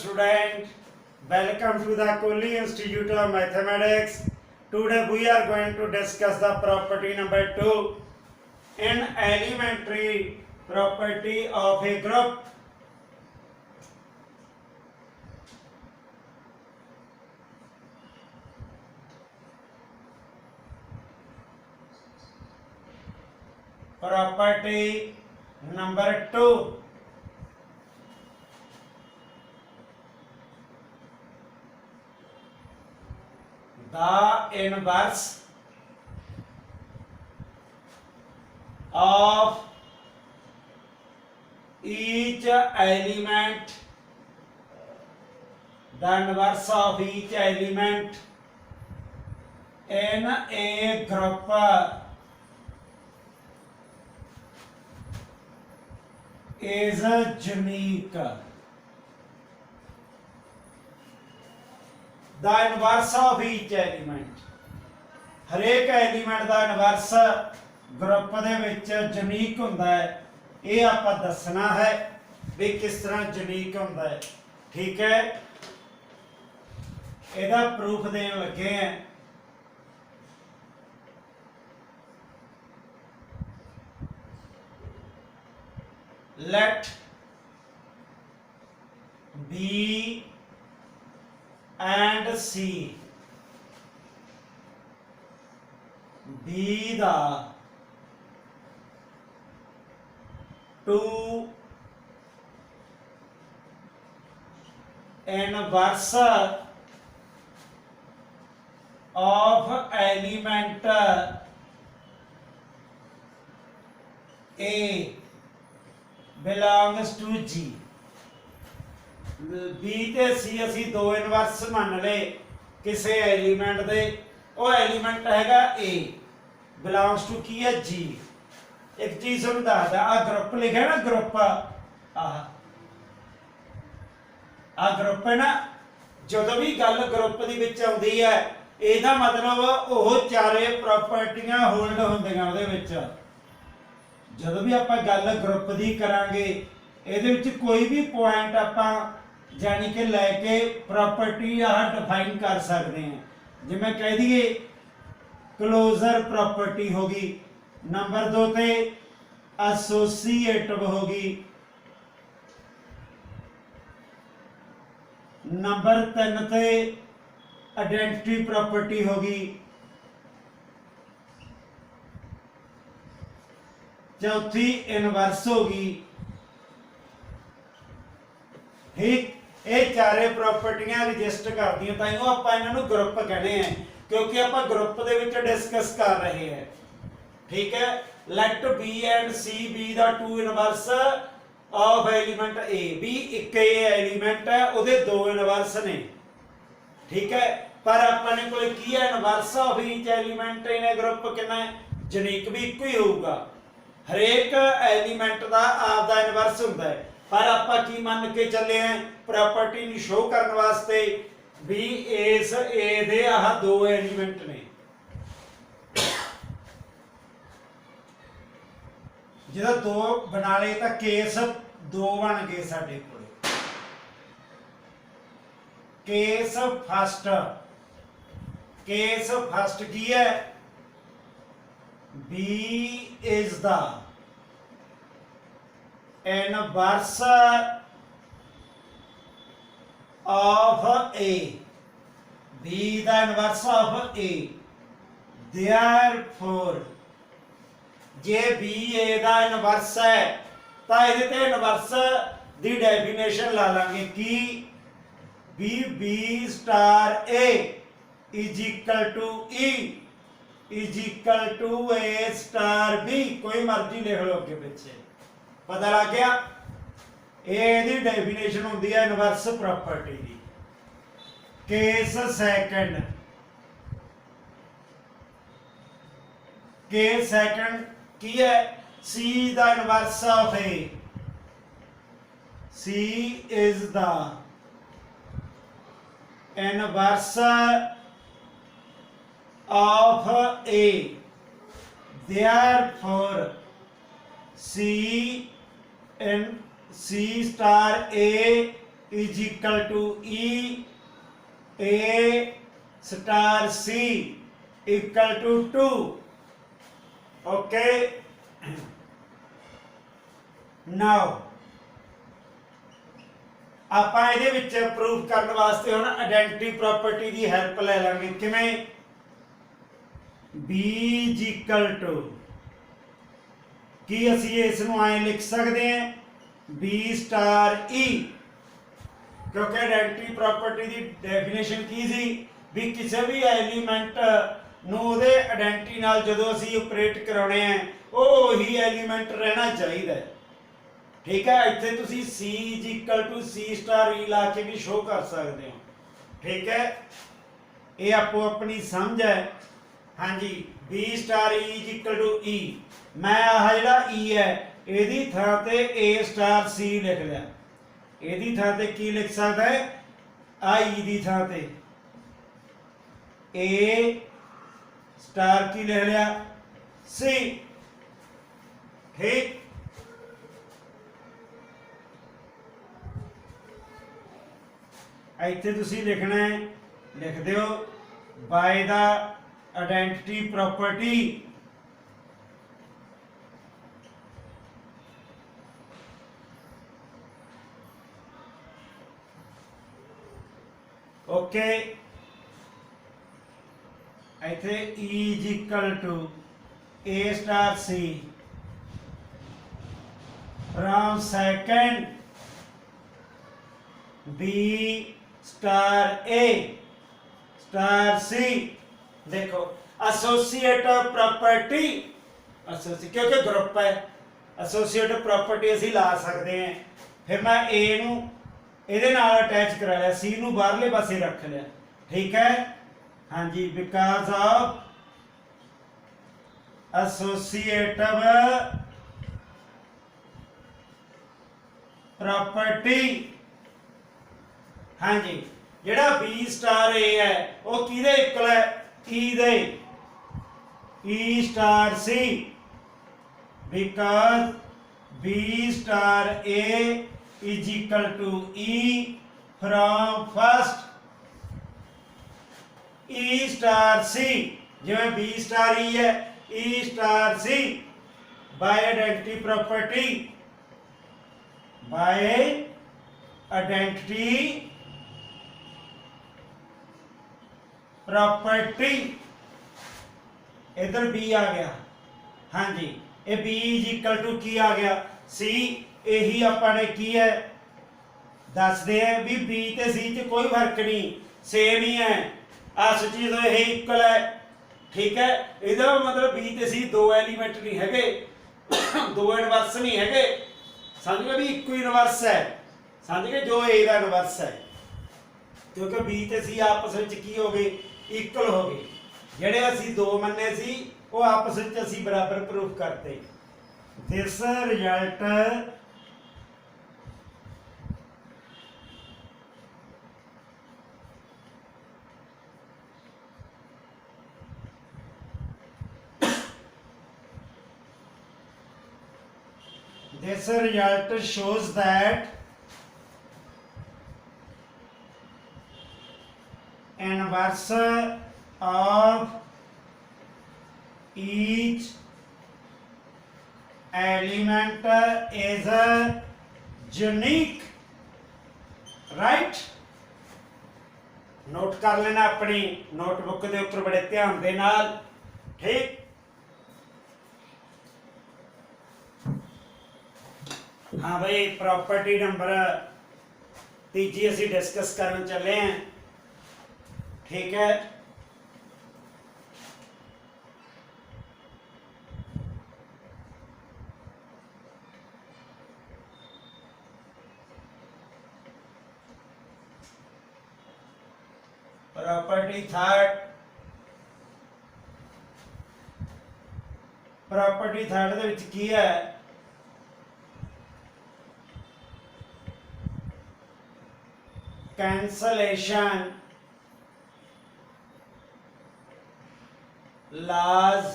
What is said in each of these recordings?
student, welcome to the Kohli Institute of Mathematics. Today we are going to discuss the property number 2 in elementary property of a group. Property number 2. The inverse of each element, in a group is unique. The inverse of each element, हरेक element का inverse group दे विच unique हुंदा है। ये आपां दसना है भी किस तरह यूनिक हुंदा है। ठीक है, ਇਹਦਾ प्रूफ देन लगे हैं। Let B and C be the two inverse of element A belongs to G. B ਤੇ C ਅਸੀਂ ਦੋ ਇਨਵਰਸ ਮੰਨ ਲਏ ਕਿਸੇ ਐਲੀਮੈਂਟ ਦੇ। ਉਹ ਐਲੀਮੈਂਟ ਹੈਗਾ A, ਬਿਲੋਂਗਸ ਟੂ ਕੀ ਹੈ G। ਇੱਕ ਚੀਜ਼ ਤੁਹਾਨੂੰ ਦੱਸਦਾ, ਆ ਗਰੁੱਪ ਲਿਖਿਆ ਨਾ, ਗਰੁੱਪ ਆ ਗਰੁੱਪ ਹੈ ਨਾ। ਜਦੋਂ ਵੀ ਗੱਲ ਗਰੁੱਪ ਦੇ ਵਿੱਚ ਆਉਂਦੀ ਹੈ ਇਹਦਾ ਮਤਲਬ ਉਹ ਚਾਰੇ ਪ੍ਰਾਪਰਟੀਆਂ ਹੋਲਡ ਹੁੰਦੀਆਂ ਉਹਦੇ ਵਿੱਚ। ਜਦੋਂ ਵੀ ਆਪਾਂ ਗੱਲ ਗਰੁੱਪ ਦੀ ਕਰਾਂਗੇ ਇਹਦੇ ਵਿੱਚ ਕੋਈ ਵੀ ਪੁਆਇੰਟ ਆਪਾਂ ਜਾਨੀ ਕਿ ਲੈ ਕੇ प्रॉपर्टी डिफाइन कर सकते हैं। जिवें कह दिए क्लोजर प्रॉपर्टी होगी, नंबर 2 ते एसोसीएटिव होगी, नंबर 3 ते आइडेंटिटी प्रॉपर्टी होगी, चौथी इनवर्स होगी। ठीक, ये चारे प्रॉपर्टियां रजिस्ट कर दी, ताइयों आप इन्हों ग्रुप कहने हैं क्योंकि आप ग्रुप दे विच डिस्कस कर रहे हैं। ठीक है, let B and C be the two inverse of element A. B एक एलिमेंट है, उहदे दो इनवर्स ने। ठीक है, पर अपने कोल की है inverse of each element in A group कितना है? यूनिक भी एक ही होगा। हरेक एलिमेंट का आपका इनवर्स होंदा है, पर आपां की मान के चले हैं प्रॉपर्टी नूं शो करने वास्ते भी इस ए दे आह दो एलिमेंट ने। जो दो बना ले तो केस दो बन गए साडे कोल। केस फस्ट की है? B is the inverse of A. B the inverse of A. Therefore, J B A का इनवर्स है तो ये इनवर्स की डेफिनेशन ला लांगे कि B star A is equal to E is equal to A star B। कोई मर्जी लिख लो अगे पीछे, पता लग गया। ये डेफिनेशन होती है इनवर्स प्रॉपर्टी की। केस सेकंड की है? C the inverse of A। C is the inverse of A, therefore C star A is equal to E A star C equal to 2। Okay, now ਆਪਾਂ ਇਹਦੇ ਵਿੱਚ proof ਕਰਨ ਵਾਸਤੇ ਹੁਣ identity property ਦੀ help ਲੈ ਲਾਂਗੇ। ਕਿਵੇਂ? b ਇਕੁਅਲ ਟੂ ਕੀ ਅਸੀਂ ਇਸ ਨੂੰ ਐਂ ਲਿਖ ਸਕਦੇ ਹਾਂ b ਸਟਾਰ e, ਕਿਉਂਕਿ ਆਇਡੈਂਟੀਟੀ ਪ੍ਰੋਪਰਟੀ ਦੀ ਡੈਫੀਨੇਸ਼ਨ ਕੀ ਸੀ ਵੀ ਕਿਸੇ ਵੀ ਐਲੀਮੈਂਟ ਨੂੰ ਉਹਦੇ ਆਇਡੈਂਟੀਟੀ ਨਾਲ ਜਦੋਂ ਅਸੀਂ ਆਪਰੇਟ ਕਰਾਉਣੇ ਆ ਉਹ ਉਹੀ ਐਲੀਮੈਂਟ ਰਹਿਣਾ ਚਾਹੀਦਾ ਹੈ। ठीक है, इतने तुसी C equal to C star E ला के भी शो कर सकते हो। ठीक है, ये आपको अपनी समझ है। हाँ जी, B star E equal to E, मैं आह जिहड़ा E है ਇਹਦੀ ਥਾਂ ਤੇ A स्टार C लिख लिया। ਇਹਦੀ ਥਾਂ ਤੇ ਕੀ ਲਿਖ ਸਕਦਾ है? I ਦੀ ਥਾਂ ਤੇ A स्टार की लिख लिया C। ठीक, ਇੱਥੇ ਤੁਸੀਂ ਲਿਖਣਾ ਹੈ, ਲਿਖ ਦਿਓ ਬਾय द ਆਇਡੈਂਟੀਟੀ ਪ੍ਰੋਪਰਟੀ ओके। ਇੱਥੇ E is equal to A star C from second B star A star C. देखो एसोसिएटिव प्रॉपर्टी, क्योंकि ग्रुप है एसोसिएटिव प्रॉपर्टी असी ला सकते हैं। फिर मैं ए नू ਇਹਦੇ ਨਾਲ अटैच करा लिया, सी नू बाहरले पासे रख लिया। ठीक है, हाँ जी, बिकॉज ऑफ एसोसिएटिव प्रॉपर्टी। हाँ जी, ਜਿਹੜਾ B स्टार A है वो किहदे इक्वल है? E they E star C, because B star A is equal to E from first E star C। जिवें B स्टार E है E star C by identity property, by identity property. इधर B आ गया। हाँ जी, ये B is equal to की आ गया C। यही अपने की है दसते हैं भी B ते C च कोई फर्क नहीं, सेम ही है। इस चीज यही इक्वल है। ठीक है, इहदा मतलब B ते C दो एलीमेंट नहीं है, दो इनवर्स नहीं है, समझ गए भी इक्को इनवर्स है। समझ गए, जो A का इनवर्स है, क्योंकि B ते C आपस में की हो गए? इक्वल हो गए। ਜਿਹੜੇ ਅਸੀਂ ਦੋ ਮੰਨੇ ਸੀ ਉਹ ਆਪਸ ਵਿੱਚ ਅਸੀਂ ਬਰਾਬਰ ਪ੍ਰੂਫ ਕਰਤੇ। This result shows that inverse of each element is unique, right? Note कर लेना अपनी नोटबुक के ऊपर बड़े ध्यान दे नाल। ठीक, हाँ भाई, प्रॉपर्टी नंबर तीजी असी डिस्कस करने चले हैं। ठीक है, प्रॉपर्टी थर्ड, प्रॉपर्टी थर्ड दे विच की है? Cancellation laws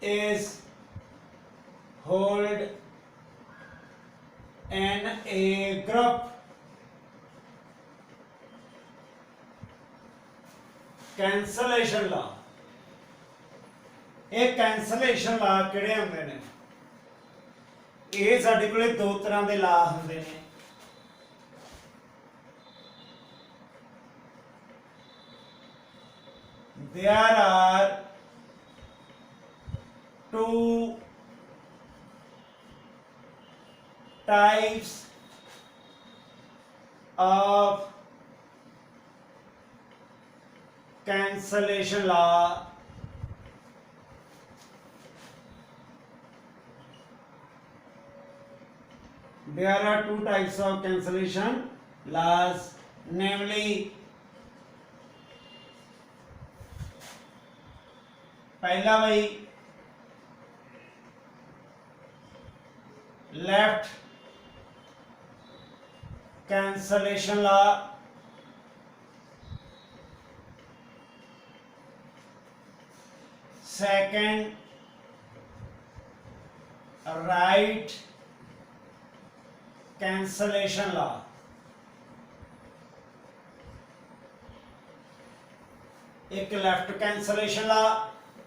is hold in a group cancellation law ਇਹ ਕੈਂਸਲੇਸ਼ਨ ਲਾ ਕਿਹੜੇ ਹੁੰਦੇ ਨੇ ਇਹ ਸਾਡੇ ਕੋਲੇ ਦੋ ਤਰ੍ਹਾਂ ਦੇ ਲਾ ਹੁੰਦੇ ਨੇ there are two types of cancellation law there are two types of cancellation laws namely पहला भाई left cancellation law second right cancellation law एक लेफ्ट कैंसलेशन लॉ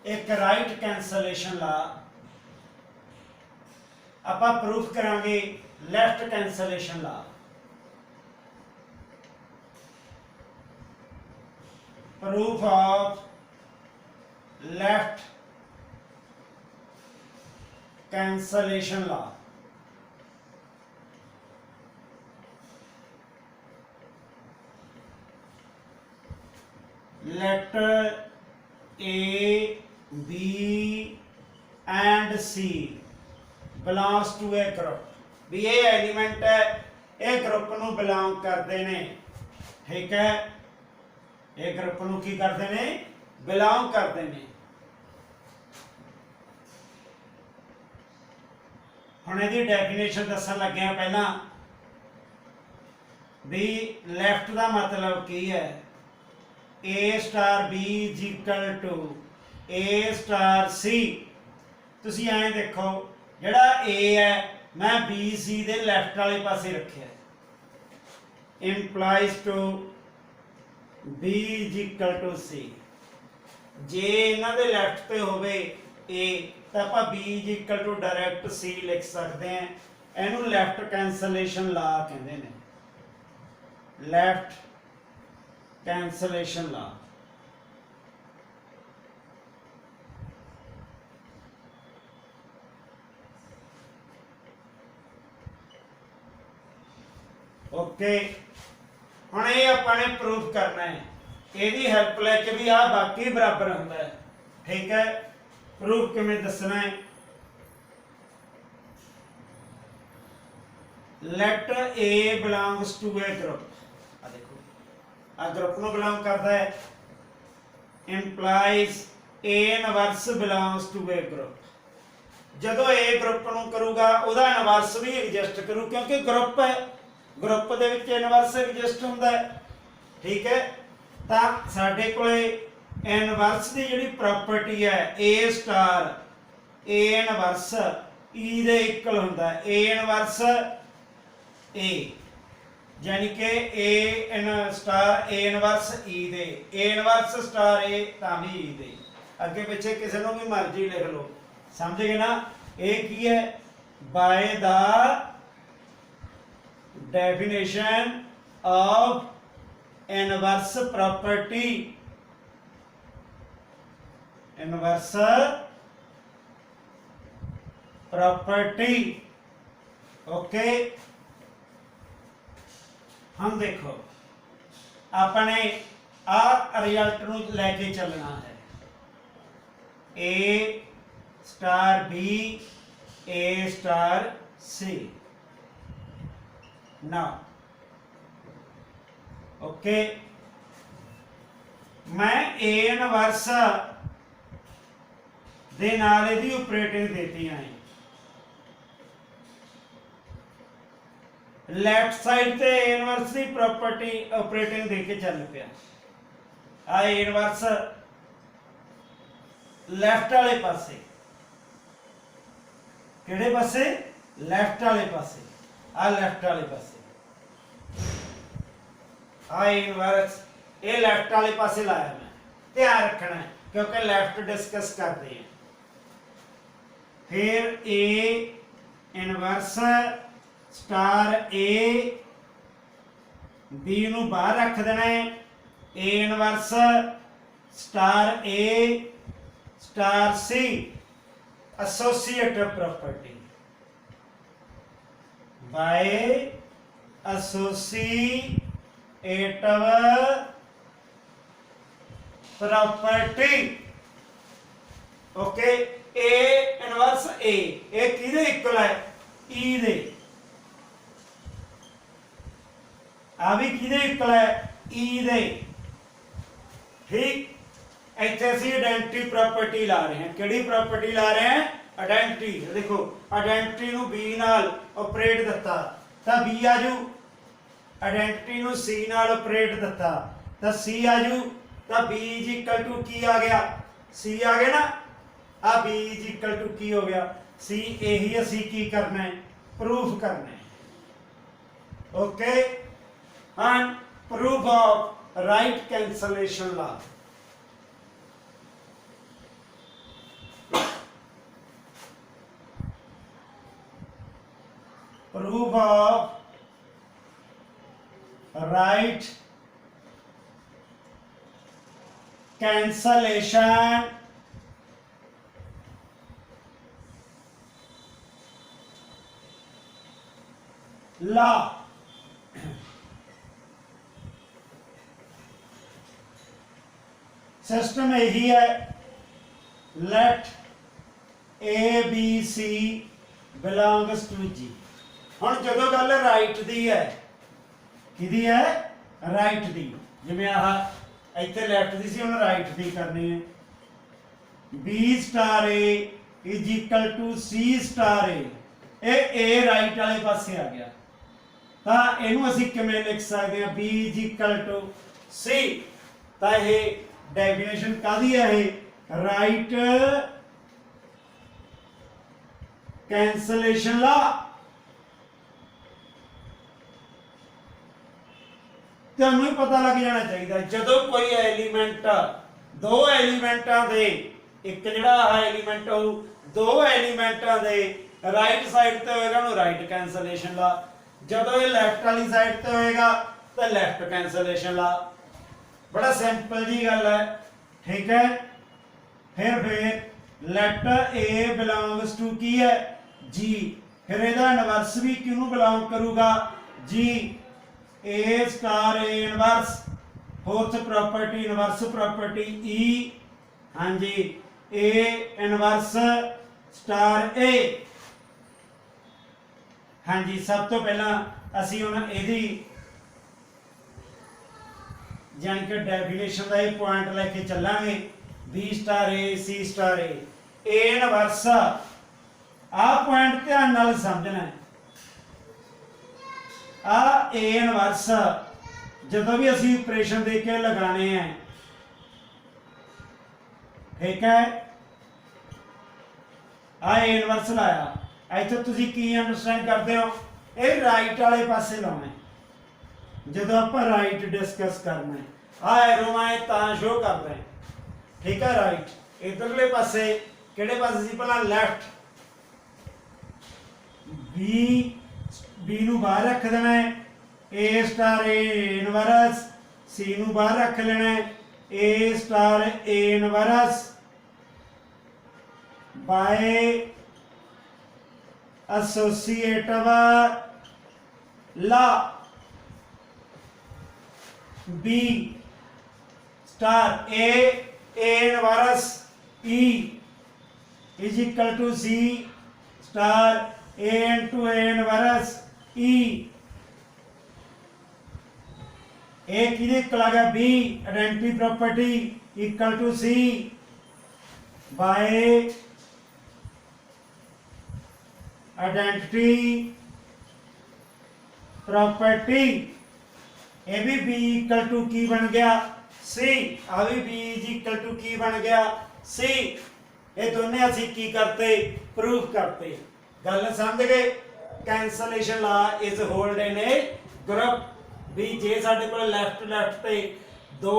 एक राइट कैंसलेशन ला ਆਪਾਂ ਪ੍ਰੂਫ ਕਰਾਂਗੇ ਲੈਫਟ ਕੈਂਸਲੇਸ਼ਨ ਲਾ proof of left cancellation law letter A B and C belongs to a group भी ये element है ये ग्रुप ਨੂੰ बिलोंग करते ने ठीक है ये ग्रुप ਨੂੰ की करते ने बिलोंग करते ने ਹੁਣ ਇਹਦੀ ਡੈਫੀਨੇਸ਼ਨ ਦੱਸਣ ਲੱਗੇ ਆ ਪਹਿਲਾਂ ਵੀ ਲੈਫਟ ਦਾ ਮਤਲਬ ਕੀ ਹੈ A star B is equal to A star C ਤੁਸੀਂ ਐਂ ਦੇਖੋ ਜਿਹੜਾ A ਹੈ मैं B C ਦੇ ਲੈਫਟ ਵਾਲੇ ਪਾਸੇ ਰੱਖਿਆ implies to B is equal to C ਜੇ ਇਹਨਾਂ ਦੇ ਲੈਫਟ ਤੇ ਹੋਵੇ A ਤਾਂ ਆਪਾਂ B is equal to direct C ਲਿਖ ਸਕਦੇ ਹਾਂ ਇਹਨੂੰ ਲੈਫਟ ਕੈਂਸਲੇਸ਼ਨ ਲਾ ਕਹਿੰਦੇ ਨੇ ਲੈਫਟ कैंसलेशन लॉ ओके हुण ये आपां ने प्रूफ करना है ਇਹਦੀ हेल्प लेके भी आ बाकी बराबर ਹੁੰਦਾ है ठीक है प्रूफ किवें दसना है let A belongs to a group group ਨੂੰ बिलोंग करता है implies A inverse belongs to a group ਜਦੋਂ A ग्रुप ਨੂੰ ਕਰੂਗਾ ਉਹਦਾ ਇਨਵਰਸ ਵੀ ਐਗਜ਼ਿਸਟ ਕਰੂ ਕਿਉਂਕਿ ਗਰੁੱਪ ਹੈ ਗਰੁੱਪ ਦੇ ਵਿੱਚ ਇਨਵਰਸ ਐਗਜ਼ਿਸਟ ਹੁੰਦਾ ਹੈ ਠੀਕ ਹੈ ਤਾਂ ਸਾਡੇ ਕੋਲੇ ਇਨਵਰਸ ਦੀ ਜਿਹੜੀ ਪ੍ਰਾਪਰਟੀ ਹੈ A star A inverse E ਦੇ ਇਕੁਅਲ ਹੁੰਦਾ ਹੈ A ਇਨਵਰਸ A यानी कि A in star A inverse E they A inverse star A तामी E दे अगे पीछे किसी को भी मर्जी लिख लो समझ गए ना A की है by the definition of inverse property inverse property okay हम देखो अपने आ रिजल्ट ਨੂੰ ਲੈ ਕੇ ਚੱਲਣਾ ਹੈ A star B A star C now okay मैं A इनवर्स ਦੇ ਨਾਲ ਇਹਦੀ ਆਪਰੇਟਿੰਗ ਦੇਤੀ ਹੈ लेफ्ट साइड ते इनवर्स की प्रॉपर्टी ऑपरेटिंग देके चल पिया आ इनवर्स लेफ्ट वाले पासे किहड़े पासे लेफ्ट वाले पासे आ लैफ्ट वाले पासे आ इनवर्स ये लैफ्ट वाले पासे लाया मैं ध्यान रखना है क्योंकि लैफ्ट डिस्कस करते हैं फिर A inverse star A B नू बाहर रख देना है A inverse star A star C associative property by associative property okay A inverse A किदे इक्वल है ई दे आ भी किदे इक्वल है ई दे ठीक इतने असीं आइडेंटिटी प्रॉपर्टी ला रहे हैं किहड़ी प्रॉपर्टी ला रहे हैं आइडेंटिटी देखो आइडेंटिटी नू बी नाल ऑपरेट दिता तां बी आजू आइडेंटिटी नू सी नाल ऑपरेट दिता तां सी आजू तां बी इज इक्वल टू की आ गया सी आ गया ना आ बी इज इक्वल टू की हो गया सी यही असीं की करना है प्रूफ करना है okay and proof of right cancellation law proof of right cancellation law system यही है let A B C belongs to G ਹੁਣ ਜਦੋਂ ਗੱਲ ਰਾਈਟ ਦੀ ਹੈ ਕਿਹਦੀ ਹੈ ਰਾਈਟ ਦੀ ਜਿਵੇਂ ਆਹ ਇੱਥੇ ਲੈਫਟ ਦੀ ਸੀ ਹੁਣ ਰਾਈਟ ਦੀ ਕਰਨੀ ਹੈ B star A is equal to C star A ਇਹ A ਰਾਈਟ ਵਾਲੇ ਪਾਸੇ ਆ ਗਿਆ ਤਾਂ ਇਹਨੂੰ ਅਸੀਂ ਕਿਵੇਂ ਲਿਖ ਸਕਦੇ ਹਾਂ B is equal to C ਤਾਂ ਇਹ ਡੈਫੀਨੇਸ਼ਨ ਕਾਹਦੀ ਹੈ ਇਹ ਰਾਈਟ ਕੈਂਸਲੇਸ਼ਨ ਲਾ ਤੁਹਾਨੂੰ ਹੀ ਪਤਾ ਲੱਗ ਜਾਣਾ ਚਾਹੀਦਾ ਜਦੋਂ ਕੋਈ ਐਲੀਮੈਂਟ ਦੋ ਐਲੀਮੈਂਟਾਂ ਦੇ ਇੱਕ ਜਿਹੜਾ ਆਹ ਐਲੀਮੈਂਟ ਹੋਊ ਦੋ ਐਲੀਮੈਂਟਾਂ ਦੇ ਰਾਈਟ ਸਾਈਡ ਤੇ ਹੋਏਗਾ ਉਹਨੂੰ ਰਾਈਟ ਕੈਂਸਲੇਸ਼ਨ ਲਾ ਜਦੋਂ ਇਹ ਲੈਫਟ ਵਾਲੀ ਸਾਈਡ ਤੇ ਹੋਏਗਾ ਤਾਂ ਲੈਫਟ ਕੈਂਸਲੇਸ਼ਨ ਲਾ ਬੜਾ ਸਿੰਪਲ ਜੀ ਗੱਲ ਹੈ ਠੀਕ ਹੈ ਫਿਰ ਲੈਟ A ਬਿਲੋਂਗਸ ਟੂ ਕੀ ਹੈ G ਫਿਰ ਇਹਦਾ ਇਨਵਰਸ ਵੀ ਕਿਹਨੂੰ ਬਿਲੋਂਗ ਕਰੂਗਾ G A star A inverse fourth property inverse property E हाँ जी A inverse star A हाँ जी सब तो पहला असी हुण इहदी जान के डेफिनेशन का एक पॉइंट लेके चलांगे B star A C star A inverse आ पॉइंट ध्यान नाल समझना है आ ए इनवर्स जदों भी असी ऑपरेशन दे के लगाने हैं ठीक है आ ए इनवर्स लाया इत्थे तुसीं की अंडरस्टैंड करते हो ये राइट वाले पासे लाना है जदों आपां राइट डिस्कस करना है आ एरो मैं तां शो कर रहे हैं ठीक है राइट इधरले पासे किहड़े पासे सी पहला लैफ्ट बी नू बाहर रख देना है A star A inverse C नू बाहर रख लेना है A star A inverse by associative law B star A inverse E is equal to C star A into A inverse E A किधे इक्वल आ गया B identity property equal to C by identity property A भी B equal to की बन गया C आ भी B equal to की बन गया C ये दोनों असी की करते प्रूफ करते गल समझ गए cancellation law is hold in a group ਵੀ ਜੇ ਸਾਡੇ ਕੋਲ ਲੈਫਟ ਤੇ ਦੋ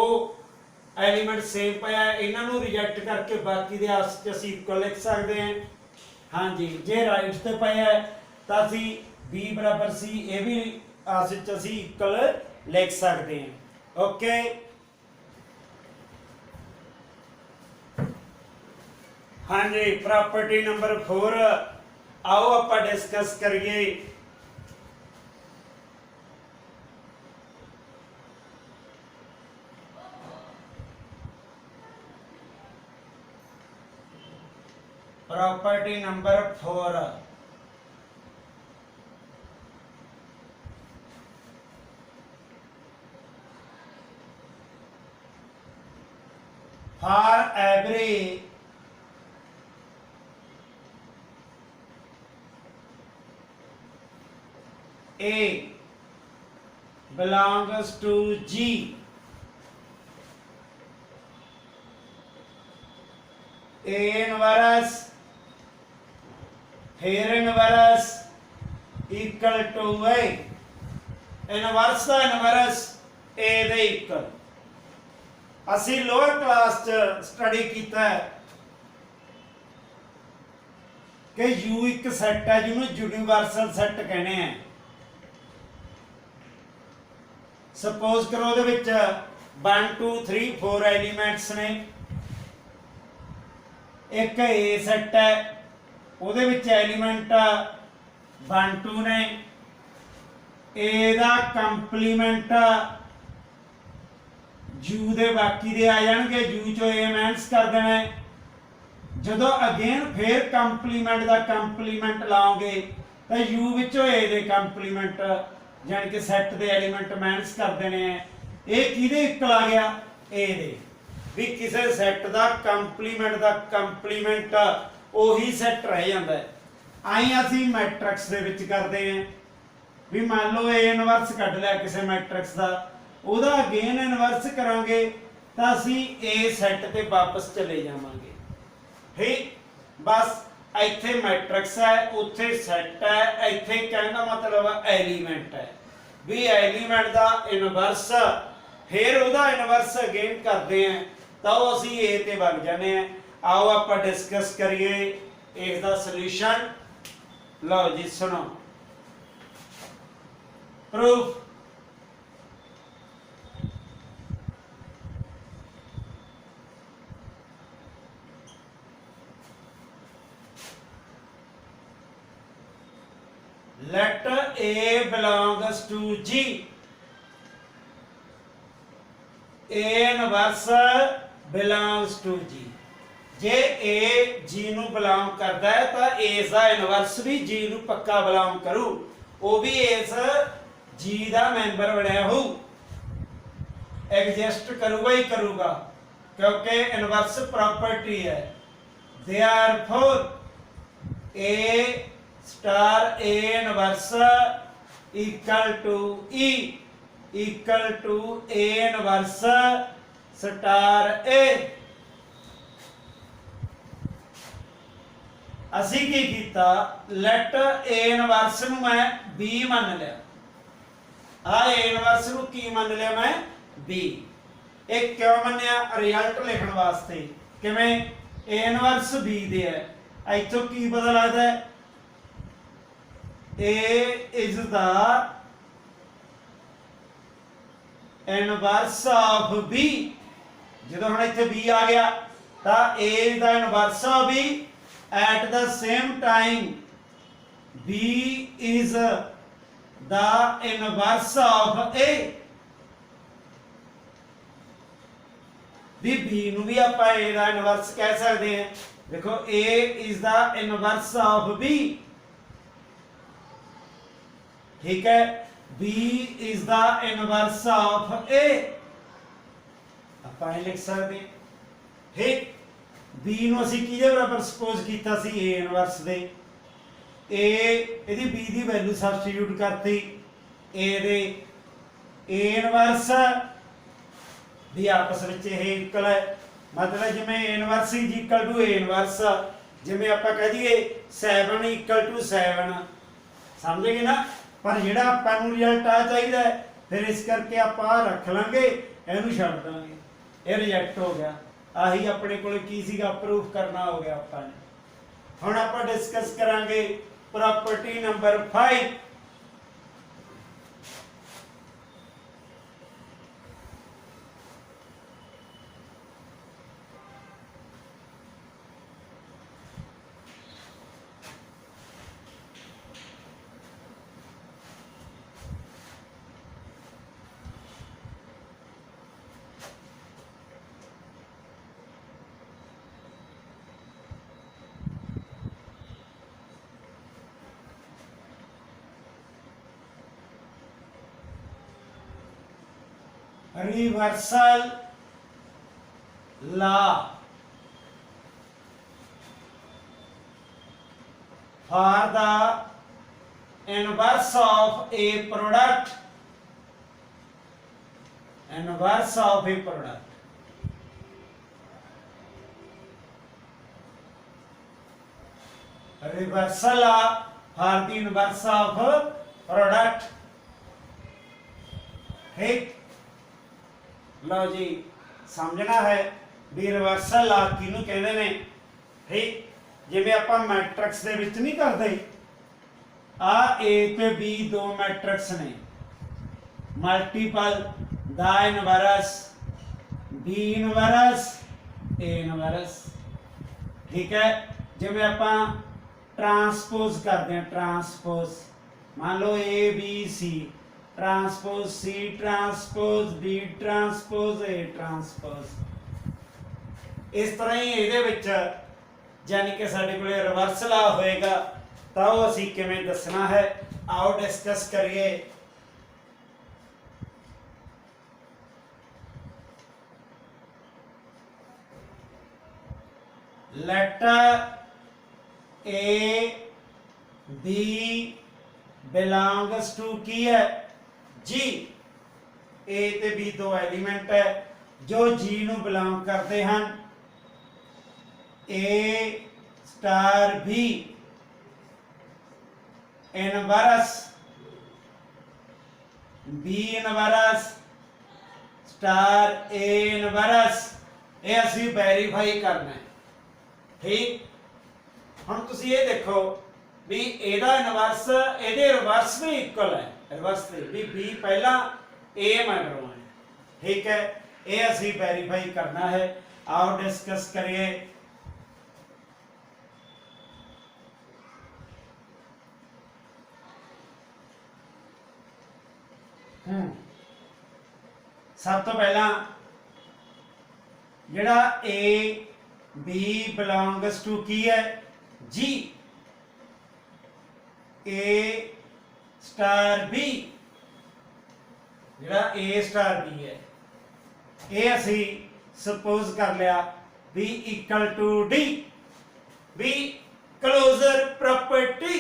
ਐਲੀਮੈਂਟ ਸੇਮ ਪਿਆ ਇਹਨਾਂ ਨੂੰ ਰਿਜੈਕਟ ਕਰਕੇ ਬਾਕੀ ਦੇ ਆਪਸ ਚ ਅਸੀਂ ਇਕੁਅਲ ਲਿਖ ਸਕਦੇ ਹਾਂ। ਹਾਂਜੀ ਜੇ ਰਾਈਟ ਤੇ ਪਿਆ ਤਾਂ ਅਸੀਂ b ਬਰਾਬਰ c ਇਹ ਵੀ ਆਪਸ ਚ ਅਸੀਂ ਇਕੁਅਲ ਲਿਖ ਸਕਦੇ ਹਾਂ। ਓਕੇ ਹਾਂਜੀ ਪ੍ਰੋਪਰਟੀ ਨੰਬਰ 4 आओ आप डिस्कस करिए। Property number 4 for every A belongs to G, A inverse here inverse equal to A, inverse the inverse A ਦੇ equal। ਅਸੀਂ ਲੋਅਰ ਕਲਾਸ ਚ ਸਟੱਡੀ ਕੀਤਾ ਹੈ ਕਿ U ਇੱਕ ਸੈੱਟ ਹੈ ਜਿਹਨੂੰ ਯੂਨੀਵਰਸਲ ਸੈੱਟ ਕਹਿੰਦੇ ਆ। सपोज करो ਉਹਦੇ ਵਿੱਚ 1 2 3 4 ਐਲੀਮੈਂਟਸ ਨੇ ਇੱਕ A ਸੈੱਟ ਹੈ ਉਹਦੇ ਵਿੱਚ ਐਲੀਮੈਂਟ 1 2 ਨੇ A ਦਾ ਕੰਪਲੀਮੈਂਟ U ਦੇ ਬਾਕੀ ਦੇ ਆ ਜਾਣਗੇ U ਚੋਂ A ਮਾਈਨਸ ਕਰ ਦੇਣਾ ਜਦੋਂ ਅਗੇਨ ਫੇਰ ਕੰਪਲੀਮੈਂਟ ਦਾ ਕੰਪਲੀਮੈਂਟ ਲਾਓਗੇ ਤਾਂ U ਵਿੱਚੋਂ A ਦੇ ਕੰਪਲੀਮੈਂਟ यानी कि सैट दे एलिमेंट माइनस कर देने हैं। ये किहदे इक्वल आ गया A दे भी किसी सैट का कंप्लीमेंट ਉਹੀ सैट रह जाता है। आई असी मैट्रिक्स दे विच करते हैं भी मान लो A इनवर्स कढ लिया किसी मैट्रिक्स का ਉਹਦਾ अगेन इनवर्स करांगे तो असी A सैट ते वापस चले जावांगे। ठीक बस ਇੱਥੇ ਮੈਟ੍ਰਿਕਸ ਹੈ ਉੱਥੇ ਸੈੱਟ ਹੈ ਇੱਥੇ ਕਹਿਣ ਦਾ ਮਤਲਬ ਐਲੀਮੈਂਟ ਹੈ ਵੀ ਐਲੀਮੈਂਟ ਦਾ ਇਨਵਰਸ ਫਿਰ ਉਹਦਾ ਇਨਵਰਸ ਅਗੇਨ ਕਰਦੇ ਆ ਤਾਂ ਉਹ ਅਸੀਂ A ਤੇ ਵਗ ਜਾਂਦੇ ਆ। ਆਓ ਆਪਾਂ ਡਿਸਕਸ ਕਰੀਏ ਇਸ ਦਾ ਸੋਲੂਸ਼ਨ। ਲਓ ਜੀ ਸੁਣੋ proof let A belongs to G, A inverse belongs to G। जे A G ਨੂੰ ਬਿਲੋਂਗ ਕਰਦਾ ਹੈ ਤਾਂ A ਦਾ ਇਨਵਰਸ ਵੀ G ਨੂੰ ਪੱਕਾ ਬਿਲੋਂਗ ਕਰੂ ਉਹ ਵੀ ਇਸ G ਦਾ ਮੈਂਬਰ ਬਣਿਆ ਹੋਊ ਐਗਜ਼ਿਸਟ ਕਰੂਗਾ ਹੀ ਕਰੂਗਾ ਕਿਉਂਕਿ ਇਨਵਰਸ ਪ੍ਰੋਪਰਟੀ ਹੈ। therefore A star A inverse equal to E equal to A inverse star A। ਅਸੀਂ ਕੀ ਕੀਤਾ let A inverse ਨੂੰ ਮੈਂ B ਮੰਨ ਲਿਆ ਆ A inverse ਨੂੰ ਕੀ ਮੰਨ ਲਿਆ ਮੈਂ B। ਇਹ ਕਿਉਂ ਮੰਨਿਆ ਰਿਜ਼ਲਟ ਲਿਖਣ ਵਾਸਤੇ ਕਿਵੇਂ A inverse B ਦੇ ਹੈ ਇੱਥੋਂ ਕੀ ਪਤਾ ਲੱਗਦਾ ਹੈ A is the inverse of B। ਜਦੋਂ ਹੁਣ ਇੱਥੇ B ਆ ਗਿਆ ਤਾਂ A is the inverse of B at the same time B is the inverse of A। भी B ਨੂੰ ਵੀ ਆਪਾਂ A ਦਾ ਇਨਵਰਸ ਕਹਿ ਸਕਦੇ ਹਾਂ। ਦੇਖੋ A is the inverse of B ठीक है B is the inverse of A ਆਪਾਂ ਇਹ ਲਿਖ ਸਕਦੇ ਠੀਕ B ਨੂੰ ਅਸੀਂ ਕਿਹਦੇ ਬਰਾਬਰ ਸਪੋਜ਼ ਕੀਤਾ ਸੀ A ਇਨਵਰਸ ਦੇ A ਇਹਦੀ B ਦੀ ਵੈਲਿਊ ਸਬਸਟੀਟਿਊਟ ਕਰਤੀ A ਦੇ A ਇਨਵਰਸ ਵੀ ਆਪਸ ਵਿੱਚ ਇਹ ਇਕੁਅਲ ਹੈ मतलब जिवें A inverse is equal to A inverse जिवें आपां कह दईए 7 इक्वल टू 7 समझ गए ना। पर जिहड़ा आपां नूं रिजल्ट आ चाहिए फिर इस करके आपां आह रख लांगे, इहनूं छड्ड दांगे, ये रिजैक्ट हो गया। आही अपने कोल की सीगा, प्रूफ करना हो गया आपां ने। हुण आपां डिस्कस करांगे property number 5। Reversal law for the inverse of a product, inverse of a product, reversal law for the inverse of product। ठीक, लो जी समझना है भी रिवर्सल लॉ किहनूं कहंदे ने। ठीक, जिवें आपां मैट्रिक्स दे विच नहीं करदे, आ ए ते बी दो मैट्रिक्स ने, multiple the inverse B inverse A inverse. ठीक है, जिवें आपां ट्रांसपोज करते हैं, ट्रांसपोज मान लो A B C, transpose C transpose B transpose A transpose. इस तरह ही इहदे विच यानी कि साडे कोले रिवर्स लॉ होएगा तो वो असीं किवें दसना है, आओ डिस्कस करिए। Let A B belongs to की है जी, ए ते बी दो एलिमेंट है जो जी नूं बिलोंग करते हैं। A star B inverse B inverse star A inverse, ये असीं वेरीफाई करना है। ठीक, हम तुसीं ये देखो भी एदा इनवर्स एदे रिवर्स भी इक्वल है, रिवर्स भी बी पहला ए मगरों है। ठीक है, ये असीं वेरीफाई करना है, आओ डिस्कस करिए। सब तो पहला जिहड़ा ए बी बिलोंग्स टू की है जी, ए स्टार बी, जिहड़ा ए स्टार बी है ये असी सपोज कर लिया B equal to D, B closure property,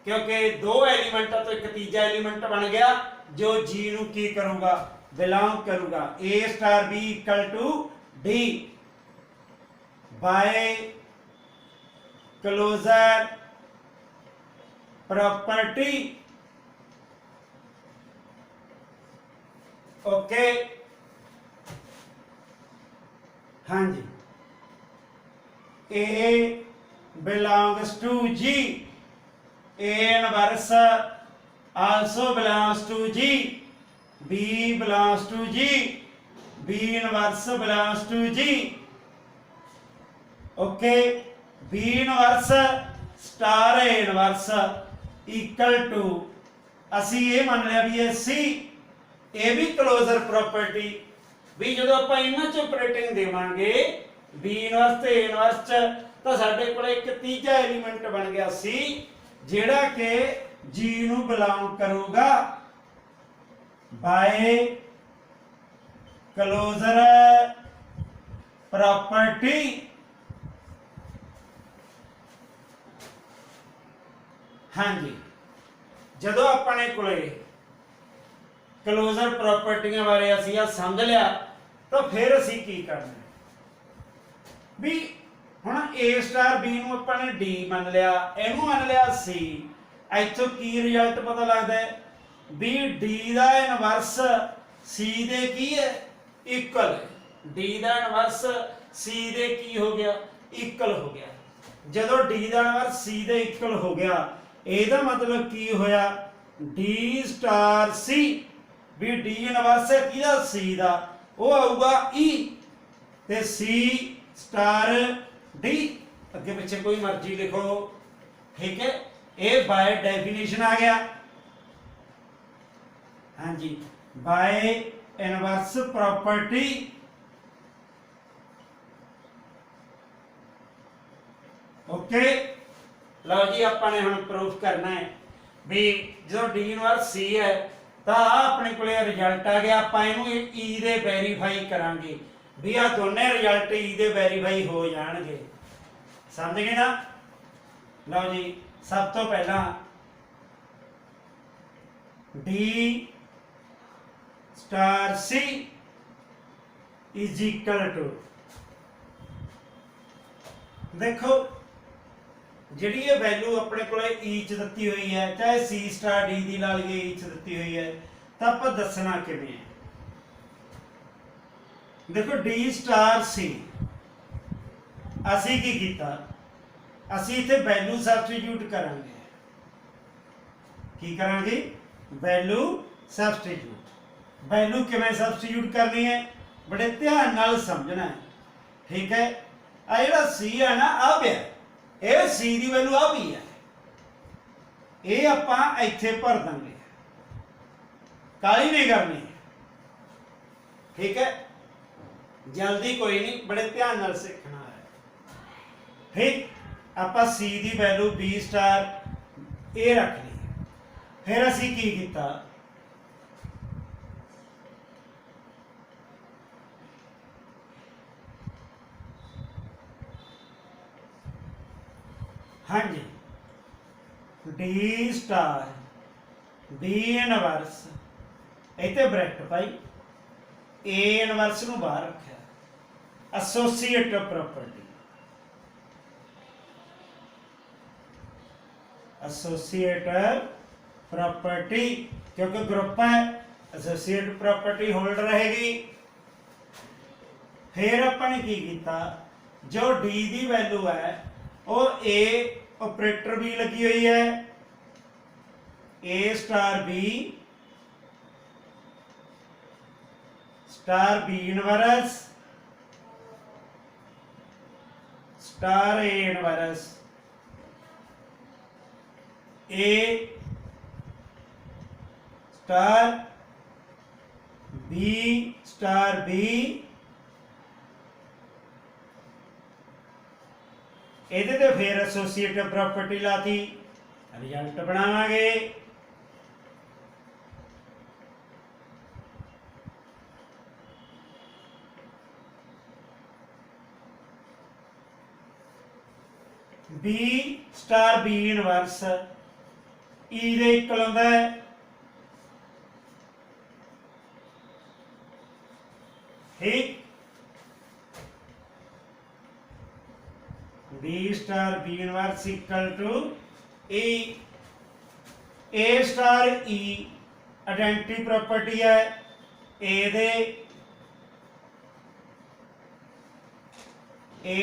क्योंकि दो एलिमेंट तो एक तीजा एलिमेंट बन गया जो जी नू की करूंगा, बिलोंग करूंगा। A star B equal to D by closure property. Okay, हाँ जी, A belongs to G, A inverse also belongs to G, B belongs to G, B inverse belongs to G। okay, B inverse star A inverse equal to असी ये मान लिया भी ये C, ये भी क्लोजर प्रॉपर्टी भी जो आप इन्हां च ऑपरेटिंग देवांगे B इनवर्स ते A इनवर्स तो साडे कोल एक तीजा एलिमेंट बन गया C जिहड़ा कि जी नू बिलोंग करूगा बाय क्लोजर प्रॉपर्टी। हाँ जी, जदों अपने कोले क्लोजर प्रॉपर्टियां बारे असीं समझ लिया तो फिर असीं की करना भी हुण ए स्टार बी नू अपने डी मान लिया, इनू मान लिया सी, इथों की रिजल्ट पता लगता है भी डी का इनवर्स सी दे की है इक्वल है। डी का इनवर्स सी दे की हो गया इक्वल हो गया। जदों डी का इनवर्स सी दे इक्वल हो गया ਇਹਦਾ मतलब की होया डी स्टार सी भी डी इनवर्स है किहदा सी दा वो आऊगा ई ते सी स्टार डी अगे पिछे कोई मर्जी लिखो ठीक है। ये बाय डेफिनेशन आ गया। हाँ जी बाय इनवर्स प्रॉपर्टी ओके। लो जी अपने हम प्रूफ करना है भी जो डी इनवर्स सी है तो अपने को रिजल्ट आ गया। आप ई दे वेरीफाई करांगे भी आ दोनों रिजल्ट ई दे वेरीफाई हो जाएंगे। समझ गए ना। लो जी सब तो पहला D star C is equal to देखो जिहड़ी ये वैल्यू अपने को ई च दित्ती हुई है चाहे सी स्टार डी दी ला लईए ई च दित्ती हुई है तो आप दसना किवें है। देखो डी स्टार सी असी की कीता असी इत्थे वैल्यू सबस्टिट्यूट करांगे। की करांगे वैल्यू सबस्टिट्यूट। वैल्यू किवें सबस्टिट्यूट करनी है बड़े ध्यान नाल समझना है ठीक है। आ जिहड़ा सी है ना आ पिया ये सी की वैल्यू आ भी है ये आपां इत्थे भर देंगे काली नहीं करनी ठीक है। जल्दी कोई नहीं बड़े ध्यान नाल सीखना है ठीक। आपां सी की वैल्यू बी स्टार ए रख ली फिर असी की कीता हाँ जी डी स्टार बी इनवर्स इतने ब्रैकेट पाई ए इनवर्स नूं बाहर रखा एसोसीएटिव प्रॉपर्टी एसोसीएटिव प्रॉपर्टी क्योंकि ग्रुप है एसोसीएटिव प्रॉपर्टी होल्ड रहेगी। फिर अपने की कीता जो डी की वैल्यू है और ए ऑपरेटर भी लगी हुई है A star B inverse star A inverse A star B ਇਹਦੇ ਤੇ फिर एसोसीएटिव प्रॉपर्टी लाती रिजल्ट बनावांगे। B star B inverse E दे इक्वल होंदा है ठीक। B star B inverse equal to A star E identity property है ए दे A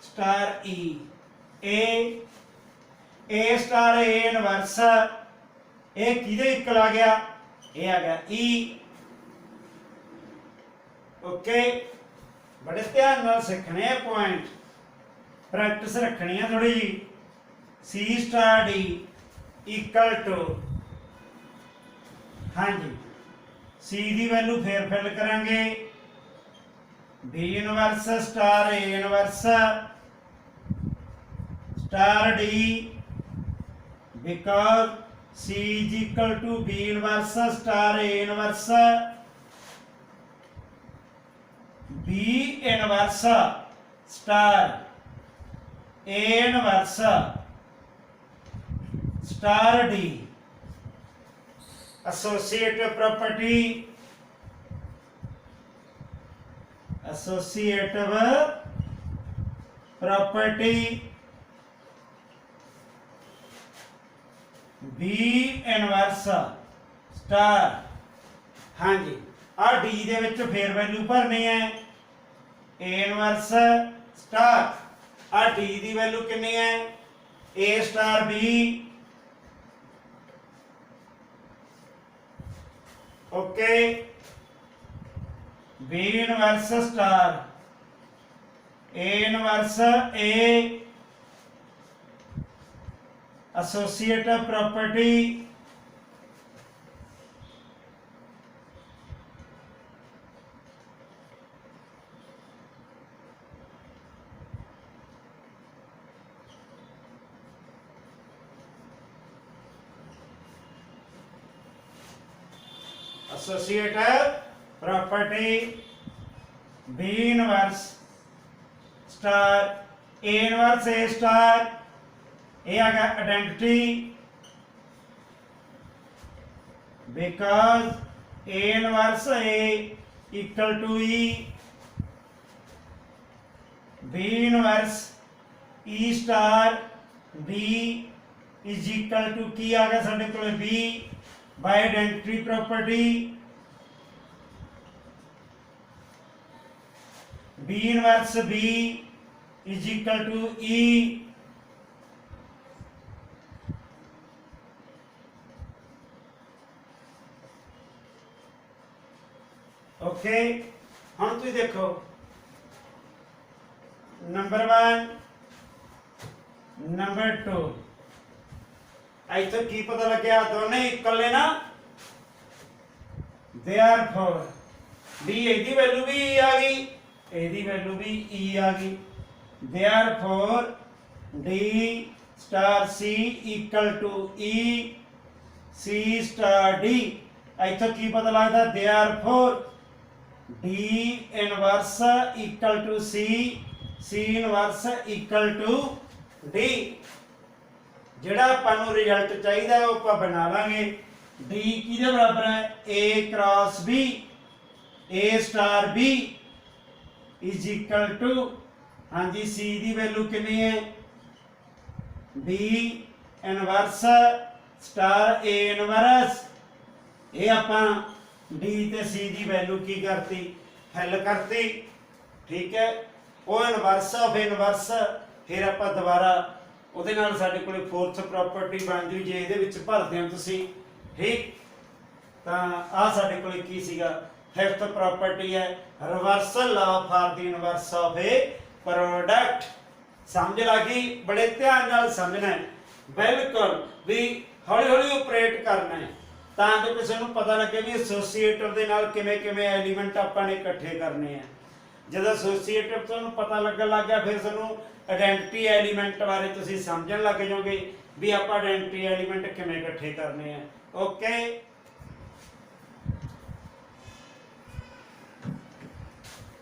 star E A star A inverse A किदे इक्वल आ गया ए आ गया ई ओके। बड़े ध्यान नाल सीखने पॉइंट प्रैक्टिस रखनी है थोड़ी जी। C star D equal to हाँ जी सी की वैल्यू फिर फिल करांगे B inverse star A inverse star D because C is equal to B inverse star A inverse B inverse star A inverse star D associative property B inverse star. ਹਾਂਜੀ ਆ D ਦੇ ਵਿੱਚ ਫੇਰ value ਭਰਨੀ ਹੈ A inverse star. ਆ D ਦੀ value ਕਿੰਨੀ ਹੈ A star B, okay. B inverse star A inverse A, associative property B inverse star A inverse A star, ये आ गया identity because A inverse A equal to E, B inverse E star B is equal to की आ गया साढ़े को B by identity property B inverse B is equal to E, okay. हम तुम देखो number 1 number 2 इतो की पता लगे दोनों इक्वल ने ना, देयरफॉर डी एदी वैल्यू भी ई आ गई, एदी वैल्यू भी ई आ गई, therefore D star C equal to E C star D. इतो की पता लगता therefore D inverse equal to C, C inverse equal to D। ਜਿਹੜਾ ਆਪਾਂ ਨੂੰ ਰਿਜ਼ਲਟ ਚਾਹੀਦਾ ਹੈ ਉਹ ਆਪਾਂ ਬਣਾ ਲਾਂਗੇ। D ਕਿਹਦੇ ਬਰਾਬਰ ਹੈ A cross B, A star B is equal to, ਹਾਂਜੀ C ਦੀ ਵੈਲਿਊ ਕਿੰਨੀ ਹੈ B inverse star A inverse. ਇਹ ਆਪਾਂ D ਤੇ C ਦੀ ਵੈਲਿਊ ਕੀ ਕਰਤੀ ਹੱਲ ਕਰਤੀ, ਠੀਕ ਹੈ। ਉਹ ਇਨਵਰਸ ਆਫ ਇਨਵਰਸ ਫਿਰ ਆਪਾਂ ਦੁਬਾਰਾ ਉਹਦੇ ਨਾਲ ਸਾਡੇ ਕੋਲੇ ਫੋਰਥ ਪ੍ਰੋਪਰਟੀ ਬਣ ਜੂ ਜੇ ਇਹਦੇ ਵਿੱਚ ਭਰਦੇ ਹੋ ਤੁਸੀਂ, ਠੀਕ। ਤਾਂ ਆ ਸਾਡੇ ਕੋਲੇ ਕੀ ਸੀਗਾ ਫਿਫਥ ਪ੍ਰੋਪਰਟੀ ਹੈ ਰਿਵਰਸਲ ਲਾ for the inverse of A product. ਸਮਝ ਲੱਗੀ, ਬੜੇ ਧਿਆਨ ਨਾਲ ਸਮਝਣਾ ਹੈ ਬਿਲਕੁਲ ਵੀ ਹੌਲੀ ਹੌਲੀ ਆਪਰੇਟ ਕਰਨਾ ਹੈ ਤਾਂ ਕਿ ਕਿਸੇ ਨੂੰ ਪਤਾ ਲੱਗੇ ਵੀ ਐਸੋਸੀਏਟਿਵ ਦੇ ਨਾਲ ਕਿਵੇਂ ਕਿਵੇਂ ਐਲੀਮੈਂਟ ਆਪਾਂ ਨੇ ਇਕੱਠੇ ਕਰਨੇ ਆ। ਜਦੋਂ ਐਸੋਸੀਏਟਿਵ ਤੁਹਾਨੂੰ ਪਤਾ ਲੱਗਣ ਲੱਗ ਗਿਆ ਫਿਰ ਤੁਹਾਨੂੰ ਆਇਡੈਂਟੀਟੀ ਐਲੀਮੈਂਟ ਬਾਰੇ ਤੁਸੀਂ ਸਮਝਣ ਲੱਗ ਜਾਓਗੇ ਵੀ ਆਪਾਂ ਆਇਡੈਂਟੀਟੀ ਐਲੀਮੈਂਟ ਕਿਵੇਂ ਇਕੱਠੇ ਕਰਨੇ ਆ, ਓਕੇ।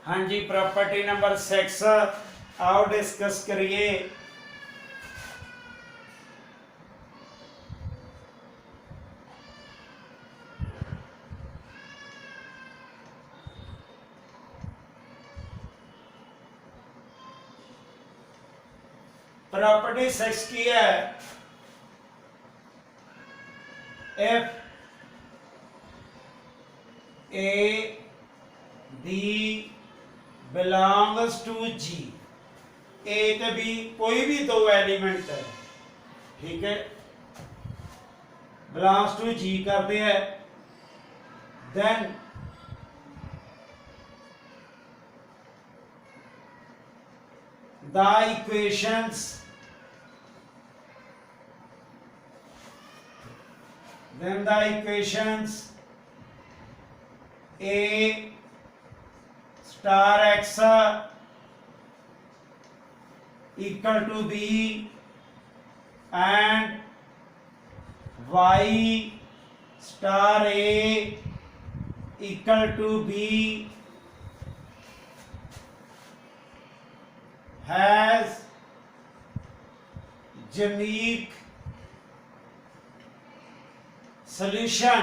ਹਾਂਜੀ प्रॉपर्टी नंबर 6 आओ डिस्कस करिए। प्रॉपर्टी 6 की है F A B belongs to G। A ਤੇ B कोई भी दो एलिमेंट है, ठीक है, belongs to G करते हैं, then the equations A star x equal to B and y star A equal to B has unique solution,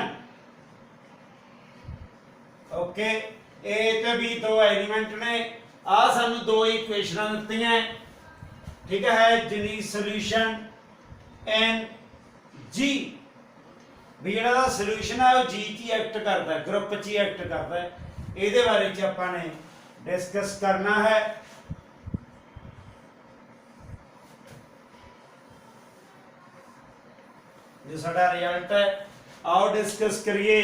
okay. A ते बी दो एलिमेंट ने आ सानू दो इक्वेशनां दित्तियां, ठीक है, यूनिक सॉल्यूशन एन जी भी ਜਿਹੜਾ ਸੋਲੂਸ਼ਨ ਹੈ ਉਹ ਜੀ 'ਚ ਹੀ ਐਕਟ ਕਰਦਾ ਹੈ, ਗਰੁੱਪ 'ਚ ਹੀ ਐਕਟ ਕਰਦਾ ਹੈ। ਇਹਦੇ ਬਾਰੇ 'ਚ ਆਪਾਂ ਨੇ डिस्कस करना है। जो साडा रिजल्ट है आओ डिस्कस करिए।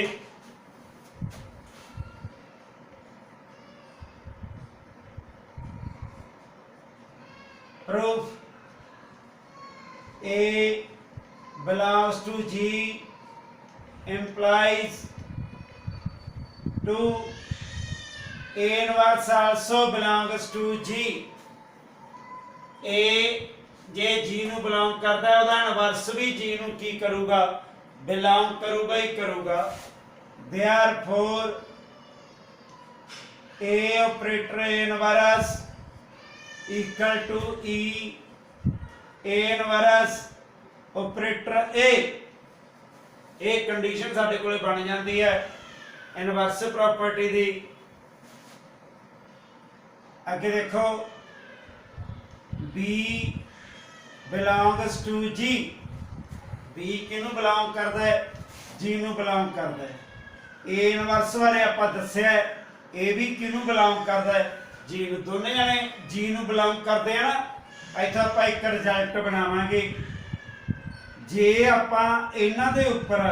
Proof A belongs to G implies to A inverse also belongs to G। A J G ਨੂੰ belong करता है ਉਹਦਾ ਇਨਵਰਸ भी G ਨੂੰ ਕੀ ਕਰੂਗਾ belong ਕਰੂਗਾ ਹੀ ਕਰੂਗਾ। therefore A operator inverse equal to E A inverse operator A। ਇਹ ਕੰਡੀਸ਼ਨ ਸਾਡੇ ਕੋਲੇ ਬਣ ਜਾਂਦੀ ਹੈ ਇਨਵਰਸ ਪ੍ਰੋਪਰਟੀ ਦੀ। आगे देखो B belongs to G। B किनू belong करता है G नू belong करता है। A इनवर्स बारे आपां दस्सिया है A भी किनू belong करता है G नू। दोनों जने G नू belong करते हैं ना। इत्थे आपां एक रिजल्ट बनावांगे जे आपां इन्हां दे उपर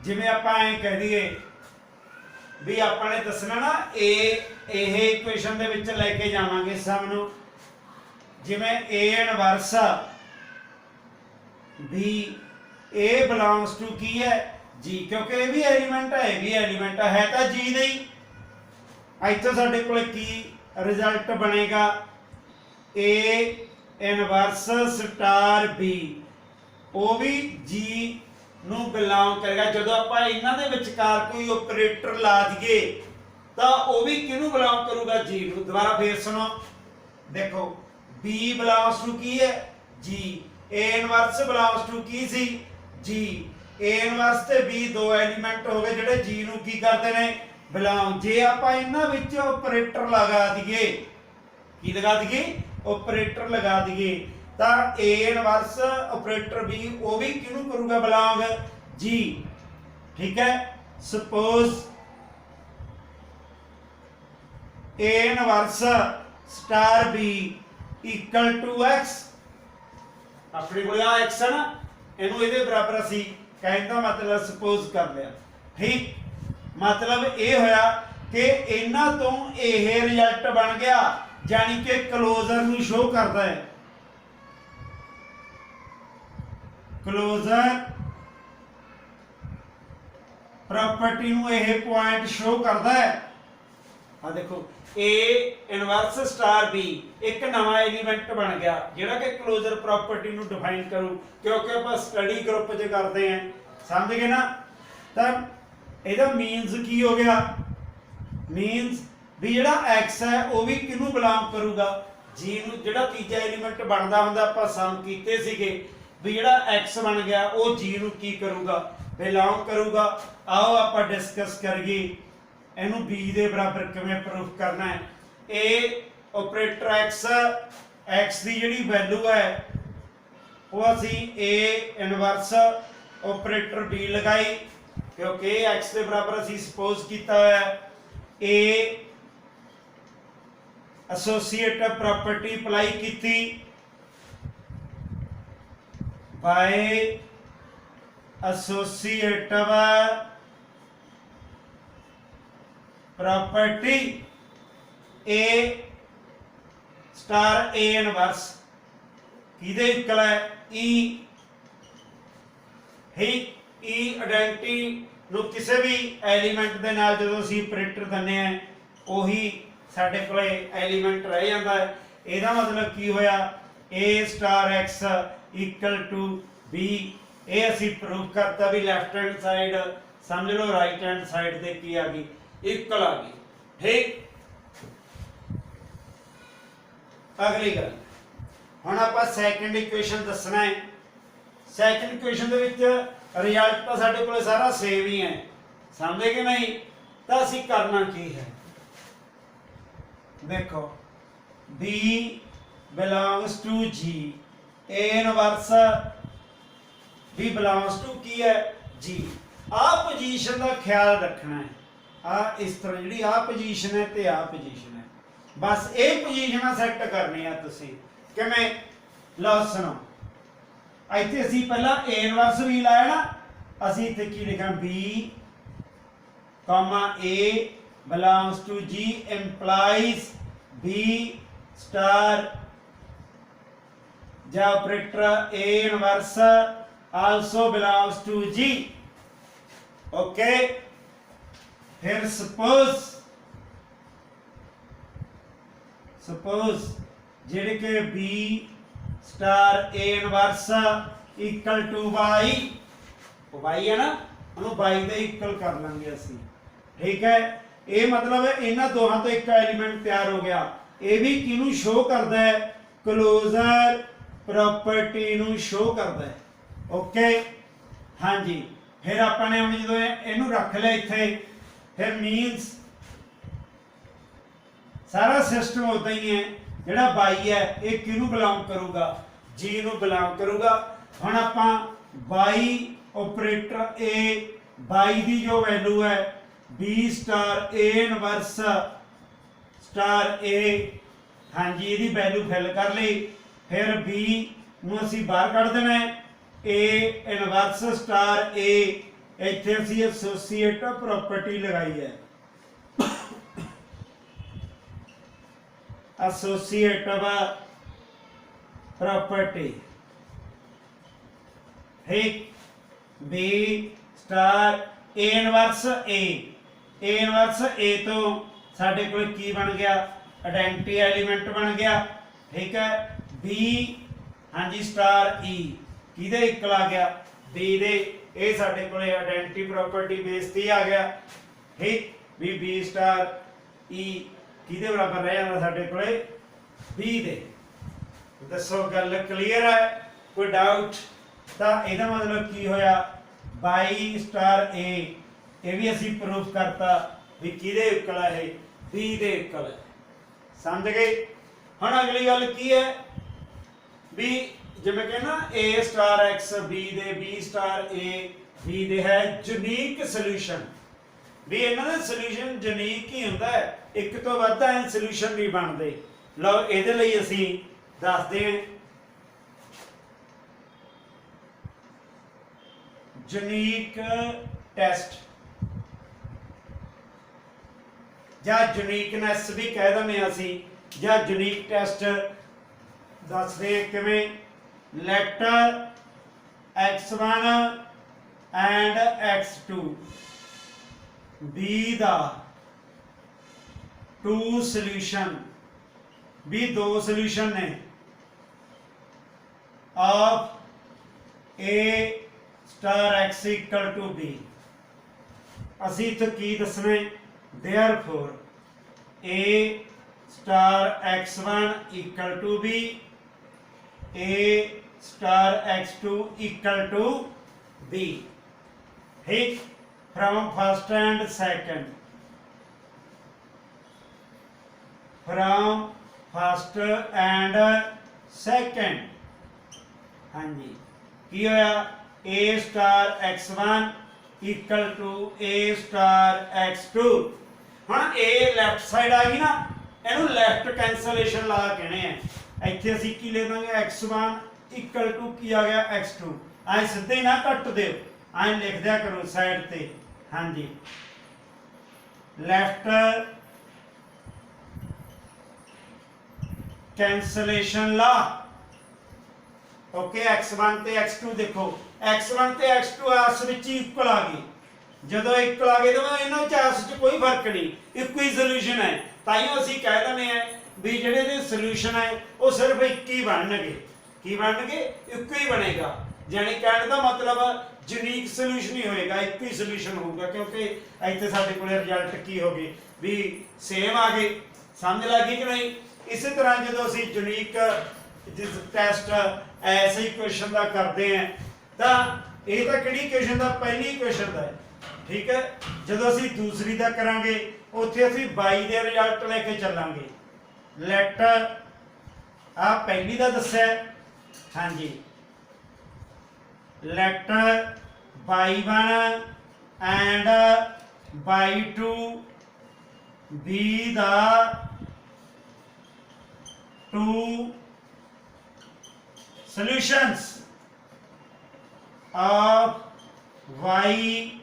जिवें आपां ऐ कह दईए भी आपां ने दसना ना ਇਹ ਇਕੁਏਸ਼ਨ ਦੇ ਵਿੱਚ ਲੈ ਕੇ ਜਾਵਾਂਗੇ ਸਮ ਨੂੰ। ਜਿਵੇਂ A inverse B A belongs to ਕੀ ਹੈ G ਕਿਉਂਕਿ ਇਹ ਵੀ ਐਲੀਮੈਂਟ ਹੈ ਇਹ ਵੀ ਐਲੀਮੈਂਟ ਹੈ ਤਾਂ G ਦੇ ਹੀ। ਇੱਥੇ ਸਾਡੇ ਕੋਲ ਕੀ ਰਿਜ਼ਲਟ ਬਣੇਗਾ A ਇਨਵਰਸ ਸਟਾਰ B ਉਹ ਵੀ G ਨੂੰ ਬਿਲੋਂਗ ਕਰੇਗਾ। ਜਦੋਂ ਆਪਾਂ ਇਹਨਾਂ ਦੇ ਵਿਚਕਾਰ ਕੋਈ ਆਪਰੇਟਰ ਲਾ ਦਈਏ ਤਾਂ ਉਹ ਵੀ ਕਿਹਨੂੰ ਬਿਲੋਂਗ ਕਰੂਗਾ G ਨੂੰ। ਦੁਬਾਰਾ ਫੇਰ ਸੁਣੋ ਦੇਖੋ B ਬਿਲੋਂਗਸ ਟੂ ਕੀ ਹੈ G A inverse belongs to ਕੀ ਸੀ G A ਇਨਵਰਸ ਤੇ B ਦੋ ਐਲੀਮੈਂਟ ਹੋ ਗਏ ਜਿਹੜੇ G ਨੂੰ ਕੀ ਕਰਦੇ ਨੇ ਬਿਲੋਂਗ। ਜੇ ਆਪਾਂ ਇਹਨਾਂ ਵਿੱਚ ਆਪਰੇਟਰ ਲਗਾ ਦਈਏ ਕੀ ਲਗਾ ਦਈਏ ਆਪਰੇਟਰ ਲਗਾ ਦਈਏ ਤਾਂ A ਇਨਵਰਸ ਆਪਰੇਟਰ B ਉਹ ਵੀ ਕਿਹਨੂੰ ਕਰੂਗਾ ਬਿਲੋਂਗ G। ਠੀਕ ਹੈ suppose A inverse star B equal to X। अपने को X है ना इनू इहदे बराबर असी कहने का मतलब सपोज कर लिया। ठीक मतलब ये होया कि इन्हां तो यह रिजल्ट बन गया यानी कि क्लोजर नू शो करता है। क्लोजर प्रॉपर्टी नू यह पॉइंट शो करता है। हाँ देखो A इनवर्स स्टार B एक नवा एलिमेंट बन गया जिहड़ा कि क्लोजर प्रॉपर्टी नू डिफाइन करू क्योंकि आपां स्टडी ग्रुप च करते हैं समझ गए ना। तो इहदा मीनस की हो गया मीनस भी जिहड़ा X है वो भी किनू बिलोंग करूगा G नू। जिहड़ा तीजा एलिमेंट बनदा हुंदा आपां सम कीते सीगे भी जिहड़ा X बन गया वो G नू की करूगा बिलोंग करूगा। आओ आपां डिस्कस करिए इनू B दे बराबर किवें प्रूफ करना है। A ऑपरेटर X की जिहड़ी वैल्यू है वो असी A इनवर्स ऑपरेटर B लगाई क्योंकि X के बराबर असी सपोज किया है A एसोसिएटिव प्रॉपर्टी अप्लाई की by associative property A star A inverse किदे इक्वल है E। ही E आइडेंटिटी नु किसी भी एलीमेंट दे नाल जदों असीं ऑपरेटर दिंदे हैं ओही साडे कोले एलीमेंट रह जांदा है। इहदा मतलब की होया A star X equal to B। ये असीं प्रूव करता भी लैफ्ट हैंड साइड समझ लो राइट हैंड साइड ते की आ गई इक्वल आ गई। ठीक अगली गल हुण आपां सैकंड इक्वेशन दसना है। Second equation they which result तो साडे कोल सारा सेम ही है समझे कि नहीं। तो असीं करना की है देखो B belongs to G A inverse B belongs to की है G। आ पोजीशन का ख्याल रखना है, आ इस तरह जी आ पोजीशन है ते आ पोजीशन है, बस ये पोजीशन सैट करनी है तुसी किवें। लो सुनो, इत्थे असीं पहला A इनवर्स भी लाया ना, असीं इत्थे की लिखा B comma A belongs to G implies B star the operator A inverse also belongs to G। okay, फिर suppose जेड़े के B star A inverse equal to y, वो y है ना, उन्होंने y दे इक्वल कर लेंगे असी। ठीक है, ये मतलब है इन्हां दोहां तो एक एलिमेंट तैयार हो गया। ये भी किनू शो करता है, क्लोजर प्रॉपर्टी नू शो करता है। ओके हाँ जी, फिर अपने हम जो इनू रख लिया इत्थे, फिर मीनस सारा सिस्टम उदा ही है। जिहड़ा बाई है ये किनू बिलोंग करूगा, जी नू बिलोंग करूगा। हुण आपां by operator A, by the जो वैल्यू है B star A inverse star A, हाँ जी ये वैल्यू फिल कर ली। फिर बी नू असीं बाहर कढ़ देना है, ए इनवर्स स्टार ए, इत्थे असीं एसोसीएट प्रॉपर्टी लगाई है, एसोसीएटिव प्रॉपर्टी। ठीक, B star A inverse A inverse A तो साडे कोल की बन गया, आइडेंटिटी एलीमेंट बन गया। ठीक है, बी हाँ जी स्टार ई किहदे इक्वल आ गया, बी दे, ये साडे कोल आइडेंटिटी प्रॉपर्टी बेस ते आ गया। ठीक, बी स्टार ई किहदे बराबर रह जांदा साडे कोल, बी दे। दसो गल क्लीयर है, कोई डाउट? तो इहदा मतलब की होया, बाई स्टार ए, ये भी असी प्रूफ करता भी किहदे इक्वल है, बी दे इक्वल है। समझ गए? हुण अगली गल की है भी जिवें कहना ए स्टार एक्स बी दे, बी स्टार ए बी दे है यूनीक सोल्यूशन, भी इन्हां दा सोल्यूशन यूनीक ही हुंदा है, एक तो वध है सोल्यूशन नहीं बनते। लो इहदे लई असीं दसदे हां यूनीक टेस्ट या यूनीकनेस भी कह दें असी, या यूनीक टेस्ट दसदे किवें। Let x1 and x2 be the two solution, भी दो सोल्यूशन ने of A star X equal to B. असी इत्थे की दसना, therefore A star x1 equal to B, A star x2 equal to B. ठीक, from first and second, from first and second. हाँ जी, की होया, A star x1 equal to A star x2। हुण ए लैफ्ट साइड आ गई ना, इहनूं left cancellation ला कहने हैं। इत्थे असीं की ले देंगे x1 इक्वल टू की आ गया x2, ऐ सीधे ना कट दो, ऐ लिख दिया करो साइड ते। हाँ जी, लैफ्ट कैंसलेशन ला। ओके, x1 ते x2 देखो, x1 ते x2 आपस विच इक्वल आ गए। जदों इक्वल आ गए तो इन्हां विच आपस विच कोई फर्क नहीं, इक्को ही सोल्यूशन है। ताइयों असीं कह दिंदे हैं भी जिहड़े दे सोल्यूशन है वो सिर्फ एक ही बनणगे। की बनणगे? इक्को ही बनेगा। यानी कहने का मतलब यूनीक सोल्यूशन ही होएगा, एक ही सोल्यूशन होगा, क्योंकि इत्थे साडे कोल रिजल्ट की हो गए भी सेम आ गए। समझ लगी कि नहीं? इसी तरह जो असीं यूनीक जिस टेस्ट ऐसे ही क्वेश्चन का करते हैं तो ये तो किहड़ी क्वेश्चन का, पहली क्वेश्चन का है। ठीक है, जो असीं दूसरी का करांगे उत्थे असीं 22 के रिजल्ट लेके चलांगे। लेट आ पहली का दस्या, हाँ जी, let y1 and y2 be the two solutions of y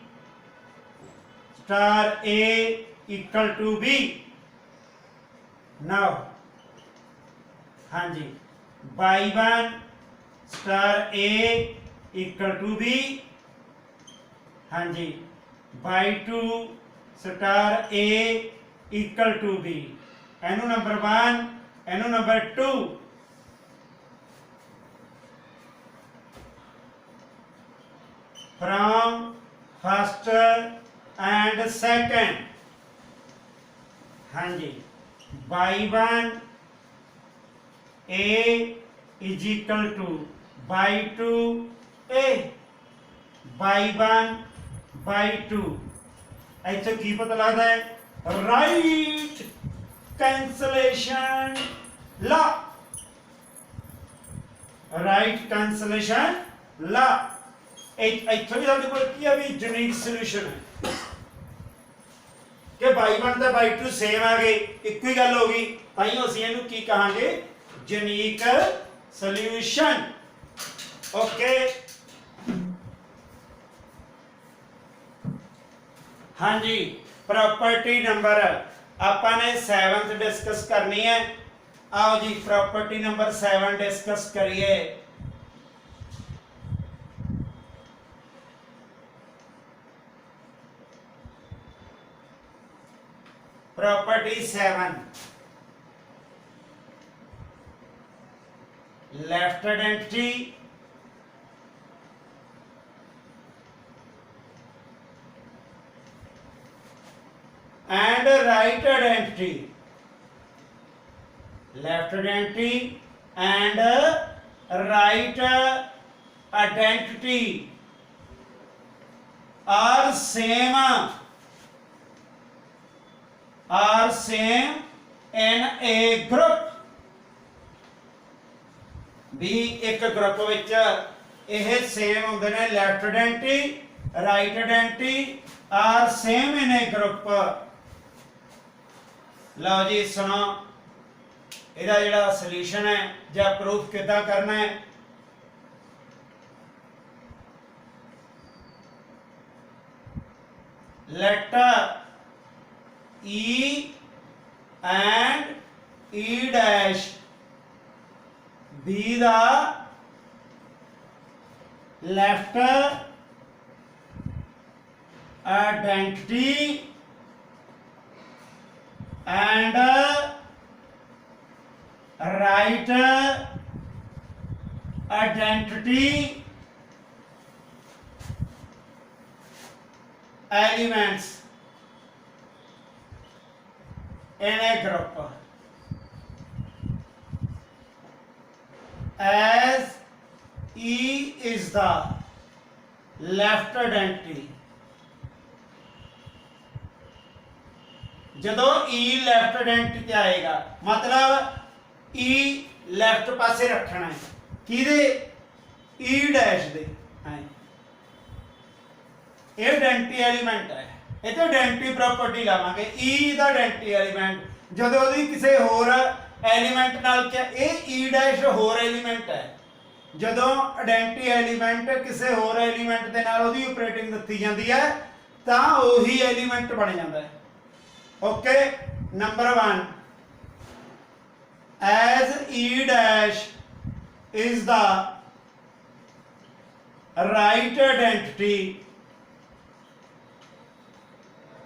star A equal to B. Now, हाँ जी, y1 star A equal to B, हाँ जी, y2 star A equal to B. एनु नंबर 1, एनु number 2. From first and second, हाँ जी, y1 A is equal to y2 A, y1 y2. ऐसे की पता लगता है? Right cancellation law, right cancellation law. ਇੱਥੋਂ ਵੀ ਸਾਡੇ ਕੋਲ ਕੀ ਆ ਵੀ ਯੂਨੀਕ ਸੋਲੂਸ਼ਨ ਹੈ ਕਿ y1 ਤੇ y2 ਸੇਮ ਆ ਗਏ, ਇੱਕੋ ਹੀ ਗੱਲ ਹੋ ਗਈ, ਤਾਂ ਹੀ ਅਸੀਂ ਇਹਨੂੰ ਕੀ ਕਹਾਂਗੇ? Unique solution. ਓਕੇ, ਹਾਂਜੀ, ਪ੍ਰੋਪਰਟੀ ਨੰਬਰ ਆਪਾਂ ਨੇ 7th ਡਿਸਕਸ ਕਰਨੀ ਹੈ. आओ जी प्रॉपर्टी नंबर 7 डिस्कस करिए. Property 7, left identity and right identity, left identity and right identity are same in a group. भी एक ग्रुप विच ਇਹ सेम ਹੁੰਦੇ ਨੇ. left identity, right identity are same in a group. ਲਓ ਜੀ ਸੁਣੋ, ਇਹਦਾ ਜਿਹੜਾ ਸੋਲੂਸ਼ਨ ਹੈ ਜਾਂ ਪ੍ਰੂਫ ਕਿੱਦਾਂ ਕਰਨਾ ਹੈ? let E and E dash be the left identity and right identity elements in a group as E is the left identity. ਜਦੋਂ E left identity ਤੇ ਆਏਗਾ ਮਤਲਬ E left ਪਾਸੇ ਰੱਖਣਾ ਹੈ ਕਿਹਦੇ? E dash ਦੇ. ਇਹ ਆਇਡੈਂਟੀ ਐਲੀਮੈਂਟ ਹੈ, ਇਹ ਤੇ ਆਇਡੈਂਟੀ ਪ੍ਰੋਪਰਟੀ ਲਾਵਾਂਗੇ. E ਦਾ ਆਇਡੈਂਟੀ ਐਲੀਮੈਂਟ ਜਦੋਂ ਉਹਦੀ ਕਿਸੇ ਹੋਰ ਐਲੀਮੈਂਟ ਨਾਲ ਕਿਹਾ, ਇਹ E ਡੈਸ਼ ਹੋਰ ਐਲੀਮੈਂਟ ਹੈ. ਜਦੋਂ ਆਇਡੈਂਟੀ ਐਲੀਮੈਂਟ ਕਿਸੇ ਹੋਰ ਐਲੀਮੈਂਟ ਦੇ ਨਾਲ ਉਹਦੀ ਆਪਰੇਟਿੰਗ ਦਿੱਤੀ ਜਾਂਦੀ ਹੈ ਤਾਂ ਉਹੀ ਐਲੀਮੈਂਟ ਬਣ ਜਾਂਦਾ ਹੈ. Okay, number 1, as E dash is the right identity.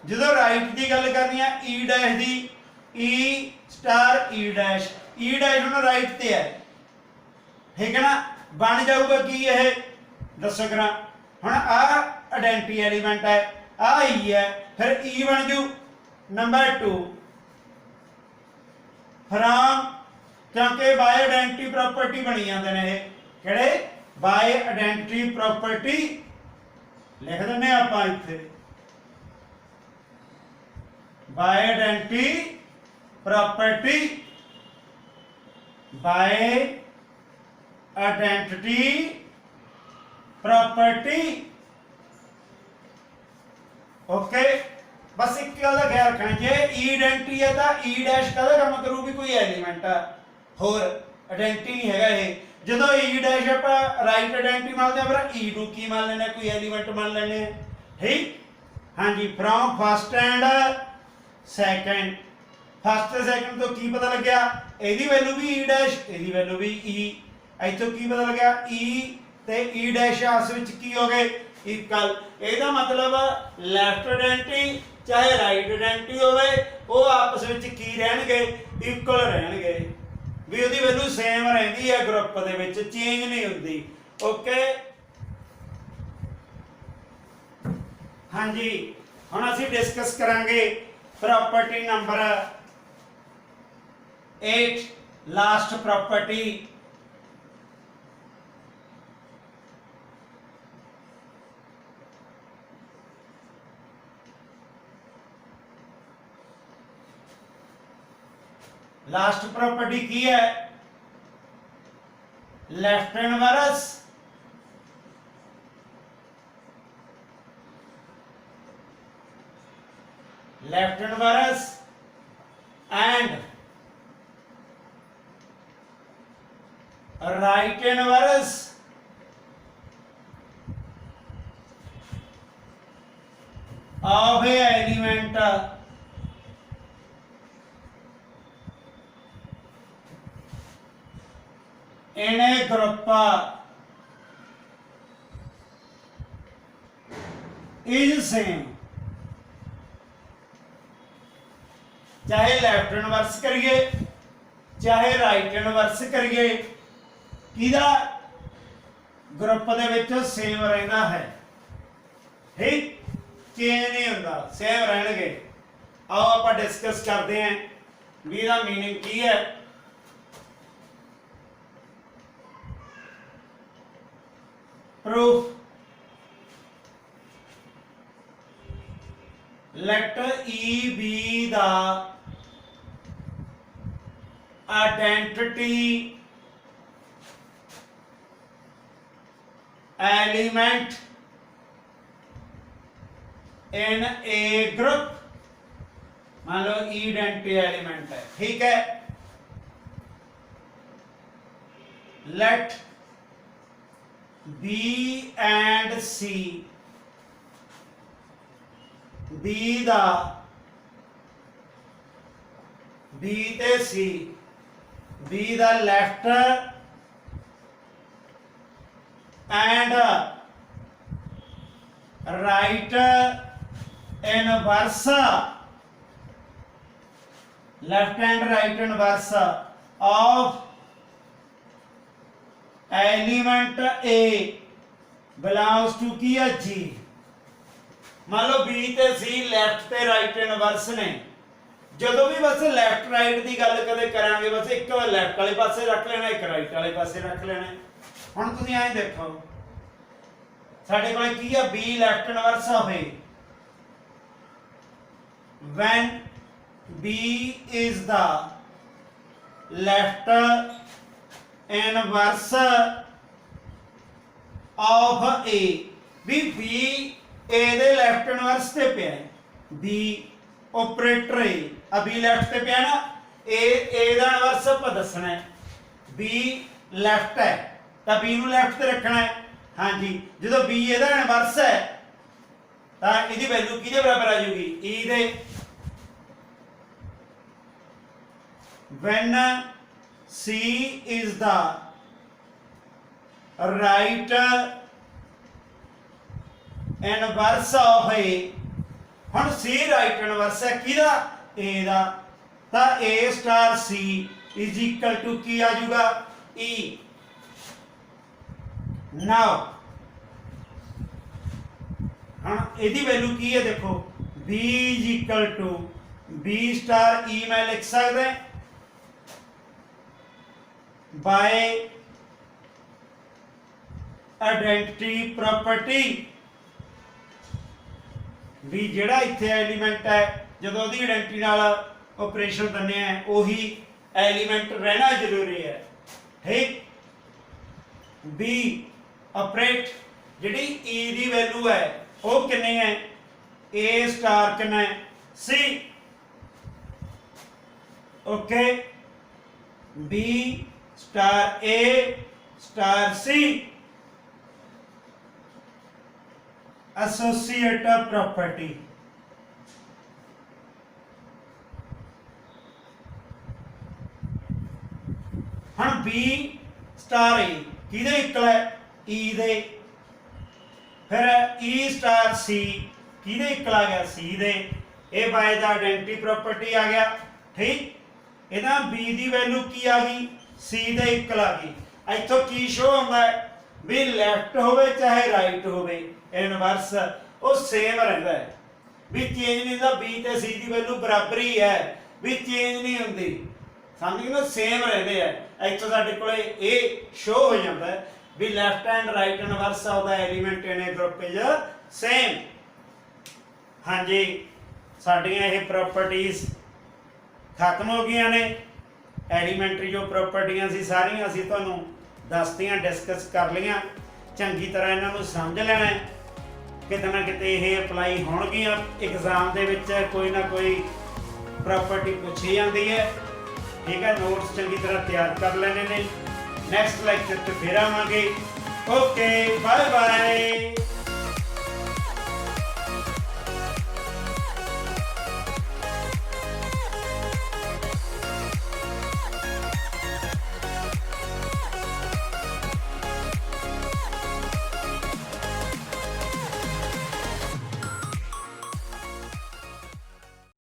ਜਦੋਂ ਰਾਈਟ ਦੀ ਗੱਲ ਕਰਨੀ ਹੈ E dash ਦੀ, E star E dash, E dash ਹੁਣ ਰਾਈਟ ਤੇ ਹੈ, ਠੀਕ ਹੈ ਨਾ? ਬਣ ਜਾਊਗਾ ਕੀ ਇਹ ਦੱਸੋ ਕਰਾਂ. ਹੁਣ ਆ ਆਇਡੈਂਟੀ ਐਲੀਮੈਂਟ ਹੈ, ਆ E ਹੈ, ਫਿਰ E ਬਣ ਜੂ ਨੰਬਰ 2 ਫਰਮ, ਕਿਉਂਕਿ ਬਾਈ ਆਇਡੈਂਟੀ ਪ੍ਰੋਪਰਟੀ ਬਣੀ ਜਾਂਦੇ ਨੇ ਇਹ. ਕਿਹੜੇ? ਬਾਈ ਆਇਡੈਂਟੀ ਪ੍ਰੋਪਰਟੀ ਲਿਖ ਦਿੰਦੇ ਆਪਾਂ ਇੱਥੇ. by identity property, by identity property okay. बस एक गल का ख्याल रखना, जे ईडेंटिटी है तो ई डैश का काम करूगी कोई एलीमेंट है, होर आइडेंटिटी नहीं हैगा ये। जो ई डैश आप राइट आइडेंटिटी मानते हैं फिर ई नू की मान लेने, कोई एलीमेंट मान लेने, ठीक। हाँ जी, from first and second, first second तो की पता लग गया, एदी वैल्यू भी ई डैश, एदी वैल्यू भी ई, इथों की पता लग गया ई ते ई डैश आपस विच की हो गए इक्वल। ਇਹਦਾ मतलब ਲੈਫਟ ਆਇਡੈਂਟੀ चाहे राइट आइडेंटिटी होवे वो आपस ਵਿੱਚ ਕੀ ਰਹਿਣਗੇ, ਇਕੁਅਲ ਰਹਿਣਗੇ, ਵੀ ਉਹਦੀ ਵੈਲਿਊ ਸੇਮ ਰਹਿੰਦੀ ਹੈ ਗਰੁੱਪ ਦੇ ਵਿੱਚ, ਚੇਂਜ ਨਹੀਂ ਹੁੰਦੀ। ਓਕੇ ਹਾਂਜੀ, ਹੁਣ ਅਸੀਂ ਡਿਸਕਸ ਕਰਾਂਗੇ property number 8, last property. Last property की है, left inverse and right inverse of A element in a group is same। चाहे लेफ्ट इनवर्स करिए चाहे राइट इनवर्स करिए, किदा ग्रुप दे विच सेम रहना है, ठीक, चेंज नहीं होता, सेम रहणगे। आओ आप डिस्कस करते हैं भी इसदा मीनिंग की है। proof, let E be the identity element in a group। मान लो E identity element है, ठीक है। let B and C be the B ਤੇ C be the left and right inverse, left and right inverse of element A belongs to की है जी। मान लो बी ते सी लैफ्ट ते राइट इनवर्स ने, ਜਦੋਂ भी बस लैफ्ट राइट की गल कदे करांगे बस एक लैफ्ट वाले पासे रख लेना, एक राइट वाले पासे रख लेना। हुण तुसीं ऐ देखो साडे कोल की है, बी लैफ्ट इनवर्स होवे when B is the left inverse of A, भी बी ए दे लेफ्ट इनवर्स ते पिया है, B operator A B left ते पिया ना, ए दा इनवर्स आप दसना है, बी लेफ्ट है तो बी नू लेफ्ट ते रखना है। हाँ जी, जो बी ए दा इनवर्स है तो इसकी वैल्यू किहदे बराबर आ जाएगी, ई दे। When C is the right inverse of A, हम C right inverse है किदा A दा, ता A star C is equal to की आ जाऊगा E। now हम इहदी वैल्यू की है देखो, B is equal to B star E मैं लिख सकते हैं by identity property, भी जेड़ा इत्थे एलिमेंट है जदों ओदी आइडेंटिटी नाल ऑपरेशन करने हैं वही एलिमेंट रहना जरूरी है, ठीक। बी ऑपरेट ਜਿਹੜੀ E ਦੀ ਵੈਲਿਊ ਹੈ ਉਹ ਕਿੰਨੀ ਹੈ A ਸਟਾਰ ਕਿੰਨਾ ਹੈ C okay B star A star C associative property हाँ B स्टार A किहदे इक्वल है E दे फिर E स्टार C किहदे इक्वल आ गया C दे ये बाय द आइडेंटिटी प्रॉपर्टी आ गया ठीक ਇਹਦਾ B ਦੀ ਵੈਲਿਊ ਕੀ ਆ ਗਈ C ਦੇ ਇਕੁਅਲ ਆ ਗਈ ਇੱਥੋਂ ਕੀ ਸ਼ੋ ਹੁੰਦਾ ਹੈ ਵੀ ਲੈਫਟ ਹੋਵੇ ਚਾਹੇ ਰਾਈਟ ਹੋਵੇ ਇਨਵਰਸ ਉਹ ਸੇਮ ਰਹਿੰਦਾ ਹੈ ਵੀ ਚੇਂਜ ਨਹੀਂ ਹੁੰਦਾ B ਤੇ C ਦੀ ਵੈਲਿਊ ਬਰਾਬਰ ਹੀ ਹੈ ਵੀ ਚੇਂਜ ਨਹੀਂ ਹੁੰਦੀ ਸਮਝ ਗਏ ਨਾ ਸੇਮ ਰਹਿੰਦੇ ਆ ਇੱਥੋਂ ਸਾਡੇ ਕੋਲੇ ਇਹ ਸ਼ੋ ਹੋ ਜਾਂਦਾ ਹੈ ਵੀ left and right inverse of the element in a group is same ਹਾਂਜੀ ਸਾਡੀਆਂ ਇਹ ਪ੍ਰੋਪਰਟੀਜ਼ खत्म हो गई ने एलीमेंटरी जो प्रॉपर्टियां सी सारियां असीं तुहानूं दसतियां डिस्कस कर लियां चंगी तरह इन्हां नूं समझ लेना है किते ना किते ये अप्लाई होणगियां एग्जाम दे विच कोई ना कोई प्रॉपर्टी पूछी जाती है ठीक है नोट्स चंगी तरह तैयार कर लेने ने नैक्सट लैक्चर च फिर आवांगे ओके बाय बाय।